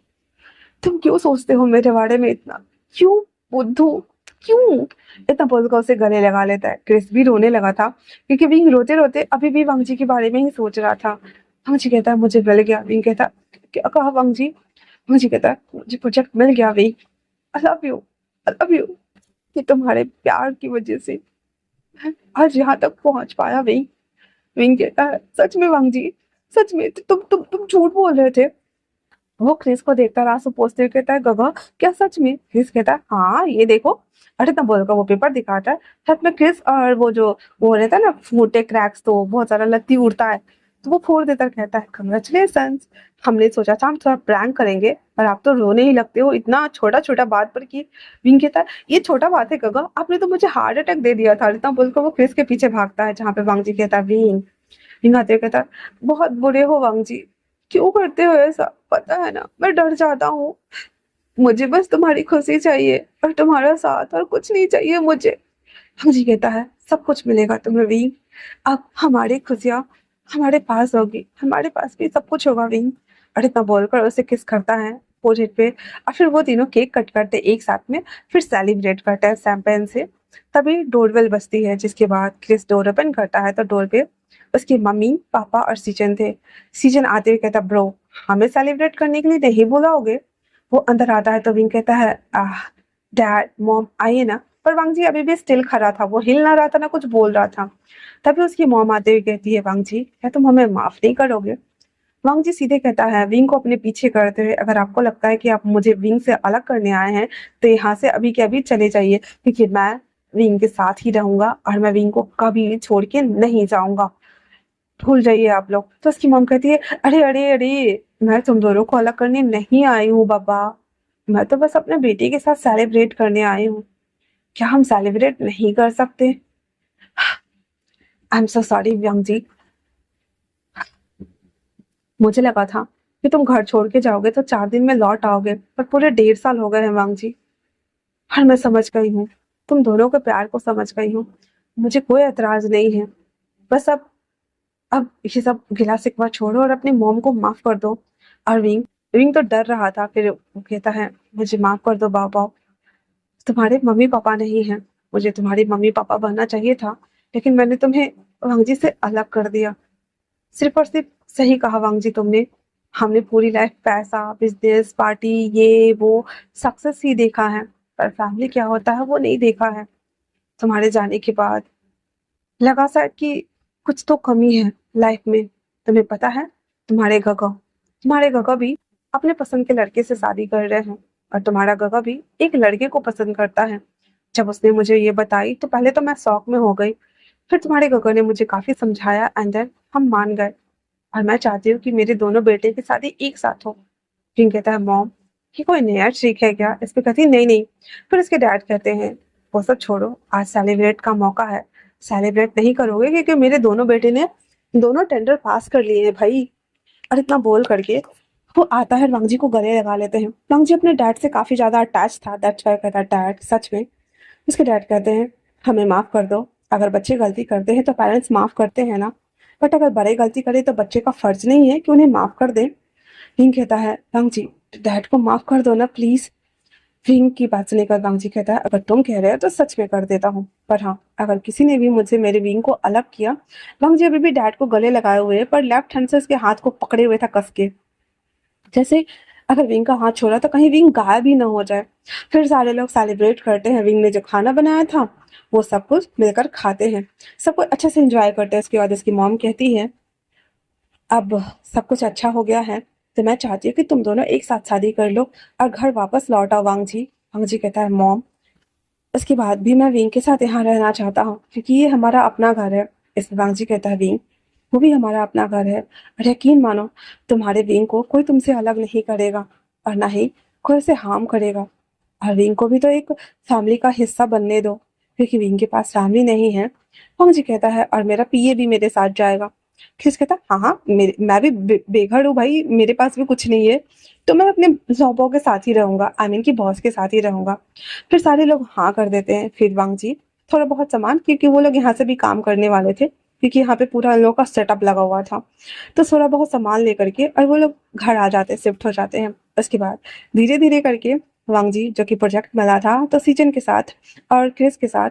[SPEAKER 1] तुम क्यों सोचते हो मेरे बारे में इतना, क्यों बुद्धू, क्यों? इतना बोलकर उसे गले लगा लेता है। क्रिस भी रोने लगा था, क्योंकि विंग रोते रोते अभी भी वांग जी के बारे में ही सोच रहा था। वांग जी कहता है मुझे मिल गया। विंग कहता क्या कहा वांग जी? वांग जी कहता है मुझे प्रोजेक्ट मिल गया wing, I love you, I love you, कि तुम्हारे प्यार की वजह से मैं आज यहाँ तक पहुंच पाया विंग। विंग कहता है सच में वांग जी, सच में तुम झूठ बोल रहे थे? वो क्रिस को देखता रहा, सोचते हुए कहता है गगा क्या सच में? क्रिस कहता है हाँ ये देखो। अरे तब बोलकर वो पेपर दिखाता है, साथ में क्रिस और वो रहता है ना फूटे क्रैक्स, तो बहुत सारा लत्ती उड़ता है, तो वो फोड़ देता कहता है कंग्रेचुलेशन, हमने सोचा था हम थोड़ा प्रैंक करेंगे और आप तो रोने ही लगते हो इतना छोटा छोटा बात पर। की विंग कहता है ये छोटा बात है गगा, आपने तो मुझे हार्ट अटैक दे दिया था। इतना बोलकर वो क्रिस के पीछे भागता है, जहाँ पे वांग जी कहता है विंग। विंग आते हुए कहता है बहुत बुरे हो वांग जी, क्यों करते हो ऐसा? पता है ना मैं डर जाता हूँ, मुझे बस तुम्हारी खुशी चाहिए और तुम्हारा साथ, और कुछ नहीं चाहिए मुझे। मुझे कहता है सब कुछ मिलेगा तुम्हें विंग, अब हमारी खुशियाँ हमारे पास होगी, हमारे पास भी सब कुछ होगा विंग। और इतना बोलकर उसे किस करता है फोrehead पे, और फिर वो तीनों केक कट करते एक साथ में, फिर सेलिब्रेट करते हैं शैंपेन से। तभी डोरबेल बजती है, जिसके बाद क्रिस डोर ओपन करता है, तो डोर पे उसकी मम्मी पापा और सीजन थे। सीजन आते हुए कहता ब्रो हमें सेलिब्रेट करने के लिए नहीं बुलाओगे? वो अंदर आता है तो विंग कहता है डैड मॉम आइए ना। पर वांग जी अभी भी स्टिल खड़ा था, वो हिल ना रहा था ना कुछ बोल रहा था। तभी उसकी मॉम आते हुए कहती है वांग जी क्या तुम हमें माफ नहीं करोगे? वांग जी सीधे कहता है विंग को अपने पीछे करते हुए, अगर आपको लगता है कि आप मुझे विंग से अलग करने आए हैं तो यहाँ से अभी के अभी चले जाइए, क्योंकि मैं विंग के साथ ही रहूंगा और मैं विंग को कभी भी छोड़ के नहीं जाऊंगा, भूल जाइए आप लोग। तो उसकी मॉम कहती है अरे अरे अरे, मैं तुम दोनों को अलग करने नहीं आई हूँ बाबा, मैं तो बस अपने बेटी के साथ सेलिब्रेट करने आई हूँ, क्या हम सेलिब्रेट नहीं कर सकते? आई एम सो सॉरी व्यंग जी, मुझे लगा था कि तुम घर छोड़ के जाओगे तो 4 दिन में लौट आओगे, पर पूरे 1.5 साल हो गए हैं वांग जी। और मैं समझ गई हूँ, तुम दोनों के प्यार को समझ गई हूँ, मुझे कोई एतराज नहीं है। बस अब ये सब गिला शिकवा छोड़ो और अपनी मॉम को माफ कर दो। और विंग विंग तो डर रहा था, फिर वो कहता है मुझे माफ कर दो बाबा, तुम्हारे मम्मी पापा नहीं हैं, मुझे तुम्हारी मम्मी पापा बनना चाहिए था, लेकिन मैंने तुम्हें वांग जी से अलग कर दिया। सिर्फ और सिर्फ सही कहा वांग जी तुमने, हमने पूरी लाइफ पैसा बिजनेस पार्टी ये वो सक्सेस ही देखा है, पर फैमिली क्या होता है वो नहीं देखा है। तुम्हारे जाने के बाद लगा शायद कि कुछ तो कमी है लाइफ में। तुम्हें पता है तुम्हारे गगा भी अपने पसंद के लड़के से शादी कर रहे हैं, और तुम्हारा गगा भी एक लड़के को पसंद करता है। जब उसने मुझे ये बताई तो पहले तो मैं शौक में हो गई, फिर तुम्हारे गगा ने मुझे काफी समझाया एंड देन हम मान गए, और मैं चाहती हूँ कि मेरे दोनों बेटे की शादी एक साथ हो। किंग कहता है मॉम ये कोई नया ट्रिक है क्या? इस पे कहती है, नहीं नहीं। फिर उसके डैड कहते हैं वो सब छोड़ो, आज सेलिब्रेट का मौका है, सेलिब्रेट नहीं करोगे क्योंकि मेरे दोनों बेटे ने दोनों टेंडर पास कर लिए हैं भाई। और इतना बोल करके वो आता है, वांग जी को गले लगा लेते हैं। वांग जी अपने डैड से काफी ज्यादा अटैच था, दैट्स व्हाई कहता है डैड सच में। उसके डैड कहते हैं हमें माफ कर दो, अगर बच्चे गलती करते हैं तो पेरेंट्स माफ करते हैं ना, बट अगर बड़े गलती करे तो बच्चे का फर्ज नहीं है कि उन्हें माफ कर दे। विंग कहता है वांग जी डैड को माफ कर दो ना प्लीज। विंग की बात सुनकर वांग जी कहता है अगर तुम कह रहे हो तो सच में कर देता हूँ, पर हाँ अगर किसी ने भी मुझसे मेरे विंग को अलग किया। वांग जी अभी भी डैड को गले लगाए हुए है, पर लेफ्ट हैंड से उसके हाथ को पकड़े हुए था कस के, जैसे अगर विंग का हाथ छोड़ा तो कहीं विंग गायब ही ना हो जाए। फिर सारे लोग सेलिब्रेट करते हैं, विंग ने जो खाना बनाया था वो सब कुछ मिलकर खाते हैं, सब कुछ अच्छे से एंजॉय करते हैं। उसके बाद उसकी मॉम कहती है अब सब कुछ अच्छा हो गया है तो मैं चाहती हूँ कि तुम दोनों एक साथ शादी कर लो और घर वापस लौट आओ वांग जी। वांग जी कहता है मॉम उसके बाद भी मैं विंग के साथ यहाँ रहना चाहता हूँ क्योंकि ये हमारा अपना घर है। इस वांग जी कहता है विंग वो भी हमारा अपना घर है और यकीन मानो तुम्हारे विंग को कोई तुमसे अलग नहीं करेगा और ना ही कोई उसे हार्म करेगा। और विंग को भी तो एक फैमिली का हिस्सा बनने दो, क्योंकि विंग के पास फैमिली नहीं है। हाँ जी कहता है, और मेरा पीए भी मेरे साथ जाएगा। क्रिस कहता है, हाँ हाँ मैं भी बेघर हूँ भाई, मेरे पास भी कुछ नहीं है, तो मैं अपने जॉबों के साथ ही रहूंगा, आई मीन की बॉस के साथ ही रहूंगा। फिर सारे लोग हाँ कर देते हैं। फिर वांग जी थोड़ा बहुत सामान, क्योंकि वो लोग यहाँ से भी काम करने वाले थे, क्योंकि यहाँ पे पूरा इन लोगों का सेटअप लगा हुआ था, तो थोड़ा बहुत सामान लेकर के और वो लोग घर आ जाते हैं, शिफ्ट हो जाते हैं। उसके बाद धीरे धीरे करके वांग जी जो कि प्रोजेक्ट मिला था, तो सीजन के साथ और क्रिस के साथ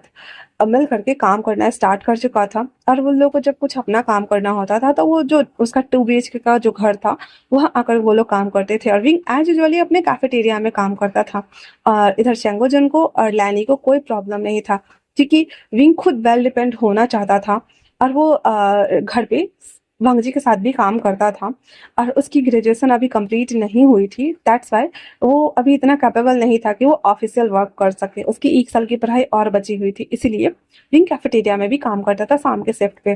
[SPEAKER 1] मिल करके काम करना स्टार्ट कर चुका था। और वो लोग को जब कुछ अपना काम करना होता था, तो वो जो उसका 2 BHK का जो घर था, वहाँ आकर वो लोग काम करते थे। और विंग एज यूजुअली अपने कैफेटेरिया में काम करता था। और इधर शेंगोजन को और लैनी को कोई प्रॉब्लम नहीं था, क्योंकि विंग खुद वेल डिपेंड होना चाहता था। और वो घर पे वांग जी के साथ भी काम करता था, और उसकी ग्रेजुएशन अभी कंप्लीट नहीं हुई थी, दैट्स वाई वो अभी इतना कैपेबल नहीं था कि वो ऑफिशियल वर्क कर सके। उसकी 1 साल की पढ़ाई और बची हुई थी, इसीलिए विंग कैफेटेरिया में भी काम करता था शाम के शिफ्ट पे।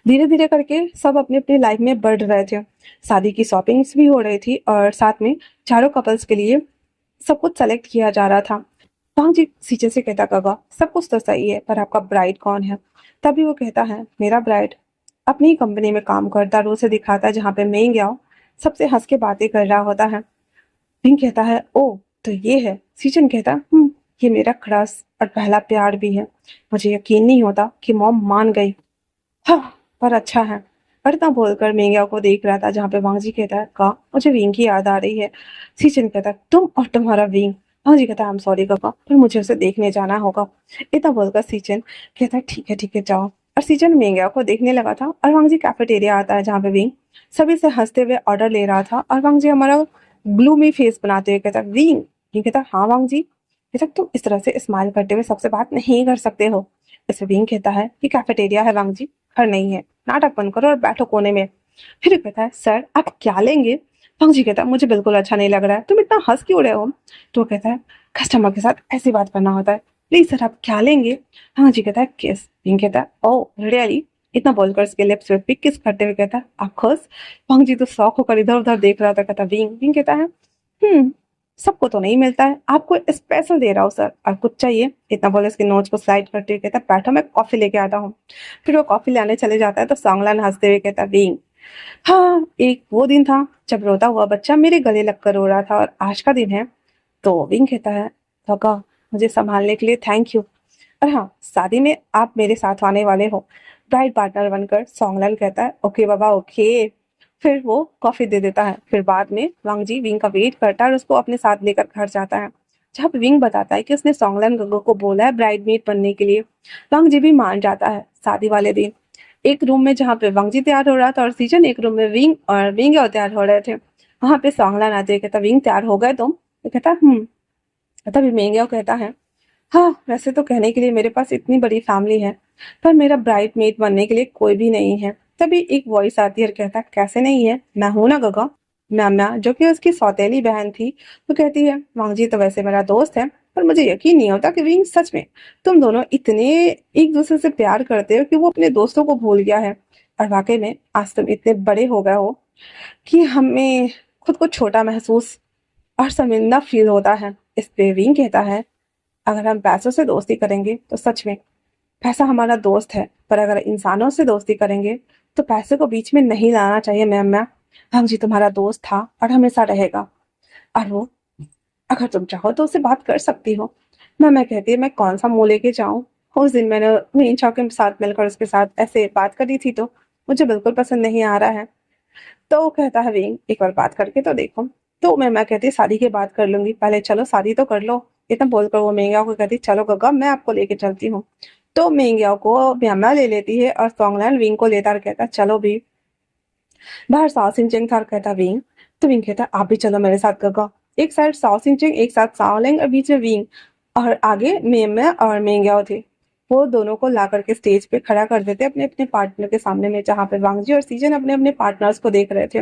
[SPEAKER 1] धीरे धीरे करके सब अपनी अपनी लाइफ में बढ़ रहे थे। शादी की शॉपिंग्स भी हो रही थी, और साथ में चारों कपल्स के लिए सब कुछ सेलेक्ट किया जा रहा था। वांग जी सीचे से कहता, काका सब कुछ तो सही है, पर आपका ब्राइड कौन है? तभी वो कहता है, मेरा ब्राइड अपनी ही कंपनी में काम करता, रोज से दिखाता है जहाँ पे मैं गया हूँ, सबसे हंस के बातें कर रहा होता है। विंग कहता है, ओ तो ये है। सीजन कहता, ये मेरा क्रश और पहला प्यार भी है। मुझे यकीन नहीं होता कि मॉम मान गई। हाँ, पर अच्छा है। और इतना बोलकर मेंग्या को देख रहा था, जहाँ पे वांगजी कहता है, का मुझे विंग की याद आ रही है। सीचन कहता है, तुम और तुम्हारा विंग। वांगजी कहता है, आई एम सॉरी काका, पर मुझे उसे देखने जाना होगा। इतना बोलकर सीचन कहता है, ठीक है जाओ। और सीचन मेंग्या को देखने लगा था, और वांगजी कैफेटेरिया आता है, जहाँ पे विंग सभी से हंसते हुए ऑर्डर ले रहा था। और वांगजी हमारा ग्लूमी फेस बनाते हुए कहता, विंग। विंग कहता, हाँ वांगजी। कहता, तुम इस तरह से स्माइल करते हुए सबसे बात नहीं कर सकते हो। इसे विंग कहता है कि कैफेटेरिया है वांगजी, घर नहीं है, नाटक बंद करो और बैठो कोने में। फिर कहता है, सर आप क्या लेंगे? वांगजी कहता है, मुझे बिल्कुल अच्छा नहीं लग रहा है, तुम इतना हंस क्यों रहे हो? तो कहता है, कस्टमर के साथ ऐसी बात करना होता है, प्लीज सर आप क्या लेंगे? वांगजी कहता है, किस। विंग कहता है, ओ रियली। इतना बोलकर उसके लिप्स पे पिक किस करते हुए कहता है, आप खुश? वांगजी तो शौक होकर इधर उधर देख रहा था। कहता विंग। विंग कहता है, सबको तो नहीं मिलता है, आपको स्पेशल दे रहा हूँ सर, और कुछ चाहिए? इतना बोले उसके नोच को स्लाइड करते हुए कहता, बैठो मैं कॉफी लेके आता हूँ। फिर वो कॉफी लाने चले जाता है, तो सॉन्गलान हंसते हुए कहता, विंग, हाँ एक वो दिन था जब रोता हुआ बच्चा मेरे गले लगकर रो रहा था, और आज का दिन है। तो विंग कहता है, काका मुझे संभालने के लिए थैंक यू, और हाँ शादी में आप मेरे साथ आने वाले हो ब्राइड पार्टनर बनकर। सॉन्गलान कहता है, ओके बाबा ओके। फिर वो कॉफी दे देता है। फिर बाद में वांगजी विंग का वेट करता है और उसको अपने साथ लेकर घर जाता है, जहाँ पे विंग बताता है कि उसने सॉन्गलान गंगो को बोला है ब्राइड मेट बनने के लिए। वांगजी भी मान जाता है। शादी वाले दिन एक रूम में जहाँ पे वांगजी तैयार हो रहा था, और सीजन एक रूम में विंग और विंग तैयार हो रहे थे। वहां पे सॉन्गलान आते हुए कहता, विंग तैयार हो गए तुम? तो कहता, तभी मेंग्याओ कहता है, हाँ वैसे तो कहने के लिए मेरे पास इतनी बड़ी फैमिली है, पर मेरा ब्राइड मेट बनने के लिए कोई भी नहीं है। तभी एक वॉइस आती है और कहता है, कैसे नहीं है, मैं हूं ना गगा। म्याम्या जो कि उसकी सौतेली बहन थी, वो कहती है, वांगजी तो वैसे मेरा दोस्त है, पर मुझे यकीन नहीं होता कि विंग सच में तुम दोनों इतने एक दूसरे से प्यार करते हो कि वो अपने दोस्तों को भूल गया है। और वाकई में आज तुम इतने बड़े हो गए हो कि हमें खुद को छोटा महसूस और शर्मिंदा फील होता है। इस पे विंग कहता है, अगर हम पैसों से दोस्ती करेंगे तो सच में पैसा हमारा दोस्त है, पर अगर इंसानों से दोस्ती करेंगे तो पैसे को बीच में नहीं लाना चाहिए। मैम मैम हम जी तुम्हारा दोस्त था और हमेशा रहेगा, और वो अगर तुम चाहो तो उससे बात कर सकती हो। मैं कहती है, मैं कौन सा मुंह लेके जाऊं? उस दिन मैंने मीनचा के साथ मिलकर उसके साथ ऐसे बात करी थी, तो मुझे बिल्कुल पसंद नहीं आ रहा है। तो वो कहता है, विंग एक बार बात करके तो देखो। तो मैं कहती शादी की बात कर लूंगी, पहले चलो शादी तो कर लो। इतना बोलकर वो मेंग्याओ को कहती, चलो गगा मैं आपको लेके चलती हूँ। तो मेंग्याओ को म्यामा ले लेती है, और सॉन्गलैन विंग को लेता और कहता, चलो भी। बाहर साओ सिंचेंग था और कहता, विंग। तो विंग कहता, आप भी चलो मेरे साथ गगा। एक साइड साओ सिंचेंग, एक साथ साओलिंग, और बीच में विंग, और आगे मेम्या और मेंग्याओ थे। वो दोनों को ला करके स्टेज पे खड़ा कर देते अपने अपने पार्टनर के सामने में, जहाँ पे वांगजी और सीजन अपने अपने पार्टनर्स को देख रहे थे।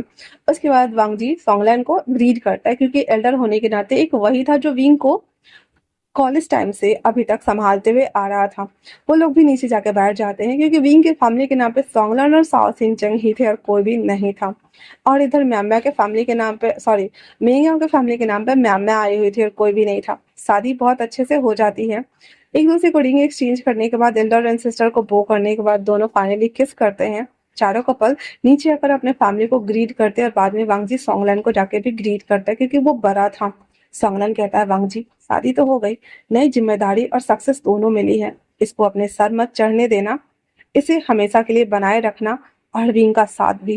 [SPEAKER 1] उसके बाद वांगजी सॉन्गलैन को ग्रीड करता है, क्योंकि एल्डर होने के नाते एक वही था जो विंग को कॉलेज टाइम से अभी तक संभालते हुए आ रहा था। वो लोग भी नीचे जाके बैठ जाते हैं क्योंकि विंग के फैमिली के नाम पे सोंगलन और साओ सिंचंग ही थे और कोई भी नहीं था। और इधर म्याम्या के फैमिली के नाम पे सॉरी मेंगाओ के फैमिली के नाम पे म्याम्या आई हुई थी और कोई भी नहीं था। शादी बहुत अच्छे से हो जाती है। एक दूसरे को रिंग एक्सचेंज करने के बाद एल्डर एंड सिस्टर को बो करने के बाद दोनों फाइनली किस करते हैं। चारों कपल नीचे आकर अपने फैमिली को ग्रीट करते हैं और बाद में वांगजी सोंगलन को जाके भी ग्रीट करता है क्योंकि वो बड़ा था। सोंगलन कहता है वांगजी शादी तो हो गई, नई जिम्मेदारी और सक्सेस दोनों मिली है, इसको अपने सर मत चढ़ने देना, इसे हमेशा के लिए बनाए रखना और विंग का साथ भी।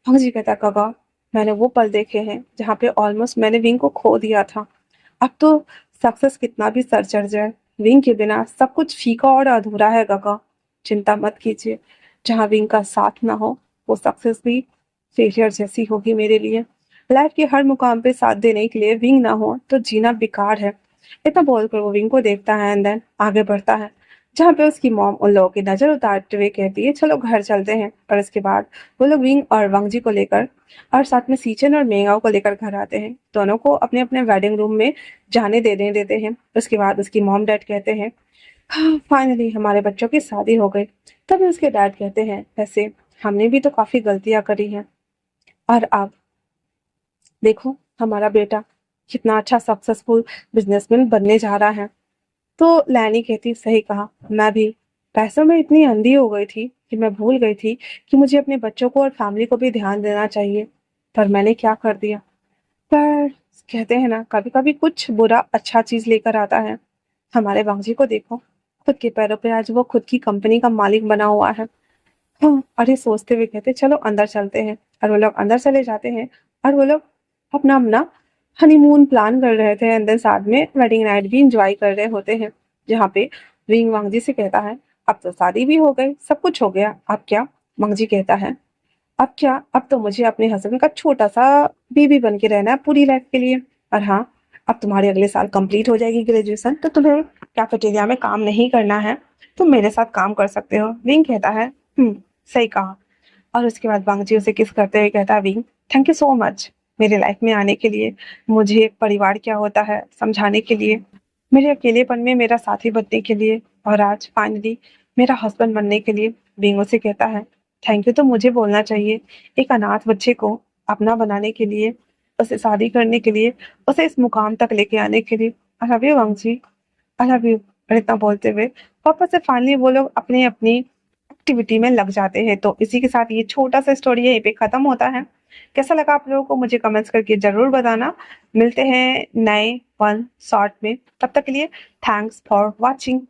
[SPEAKER 1] वांगजी कहता है काका मैंने वो पल देखे हैं जहाँ पे ऑलमोस्ट मैंने विंग को खो दिया था। अब तो सक्सेस कितना भी सर चढ़ जाए, विंग के बिना सब कुछ फीका और अधूरा है काका। चिंता मत कीजिए, जहाँ विंग का साथ ना हो वो सक्सेस भी फेलियर जैसी होगी मेरे लिए। लाइफ के हर मुकाम पे साथ देने के लिए विंग ना हो तो जीना बेकार है। इतना बोलकर वो विंग को देखता है एंड देन आगे बढ़ता है, जहाँ पे उसकी मॉम उन लोगों की नजर उतारते हुए कहती है चलो घर चलते हैं। और इसके बाद वो लोग विंग और वांगजी को लेकर और साथ में सीचन और मेंगाओ को लेकर घर आते हैं। दोनों को अपने अपने वेडिंग रूम में जाने देने देते हैं। उसके बाद उसकी मॉम डैड कहते हैं हाँ फाइनली हमारे बच्चों की शादी हो गई। तभी उसके डैड कहते हैं वैसे हमने भी तो काफी गलतियां करी हैं और अब देखो हमारा बेटा कितना अच्छा सक्सेसफुल बिजनेसमैन बनने जा रहा है। तो लैनी कहती सही कहा, मैं भी पैसों में इतनी अंधी हो गई थी कि मैं भूल गई थी कि मुझे अपने बच्चों को और फैमिली को भी ध्यान देना चाहिए, पर मैंने क्या कर दिया। पर कहते हैं ना कभी कभी कुछ बुरा अच्छा चीज लेकर आता है। हमारे वांगजी को देखो, खुद के पैरों पे आज वो खुद की कंपनी का मालिक बना हुआ है। हाँ, और ये सोचते हुए कहते चलो अंदर चलते हैं। और वो लोग अंदर चले जाते हैं और वो लोग अपना अपना हनीमून प्लान कर रहे थे एंड देन साथ में वेडिंग नाइट भी इंजॉय कर रहे होते हैं, जहाँ पे विंग वांगजी से कहता है अब तो शादी भी हो गई, सब कुछ हो गया, अब क्या। वांगजी कहता है अब क्या, अब तो मुझे अपने हस्बैंड का छोटा सा बेबी बन के रहना है पूरी लाइफ के लिए। और हाँ, अब तुम्हारी अगले साल कंप्लीट हो जाएगी ग्रेजुएशन, तो तुम्हें कैफेटेरिया में काम नहीं करना है, तुम मेरे साथ काम कर सकते हो। विंग कहता है सही कहा। और उसके बाद वांगजी उसे किस करते हुए कहता है wing thank you so much मेरे लाइफ में आने के लिए, मुझे एक परिवार क्या होता है समझाने के लिए, मेरे अकेलेपन में मेरा साथी बनने के लिए और आज फाइनली मेरा हस्बैंड बनने के लिए। विंग उसे कहता है थैंक यू तो मुझे बोलना चाहिए, एक अनाथ बच्चे को अपना बनाने के लिए, उसे शादी करने के लिए, उसे इस मुकाम तक लेके आने के लिए। आई लव यू वांगजी, आई लव यू। और इतना बोलते हुए वापस से फाइनली वो लोग अपनी अपनी एक्टिविटी में लग जाते हैं। तो इसी के साथ ये छोटा सा स्टोरी यहीं पे खत्म होता है। कैसा लगा आप लोगों को मुझे कमेंट्स करके जरूर बताना। मिलते हैं नए वन शॉर्ट में, तब तक के लिए थैंक्स फॉर वॉचिंग।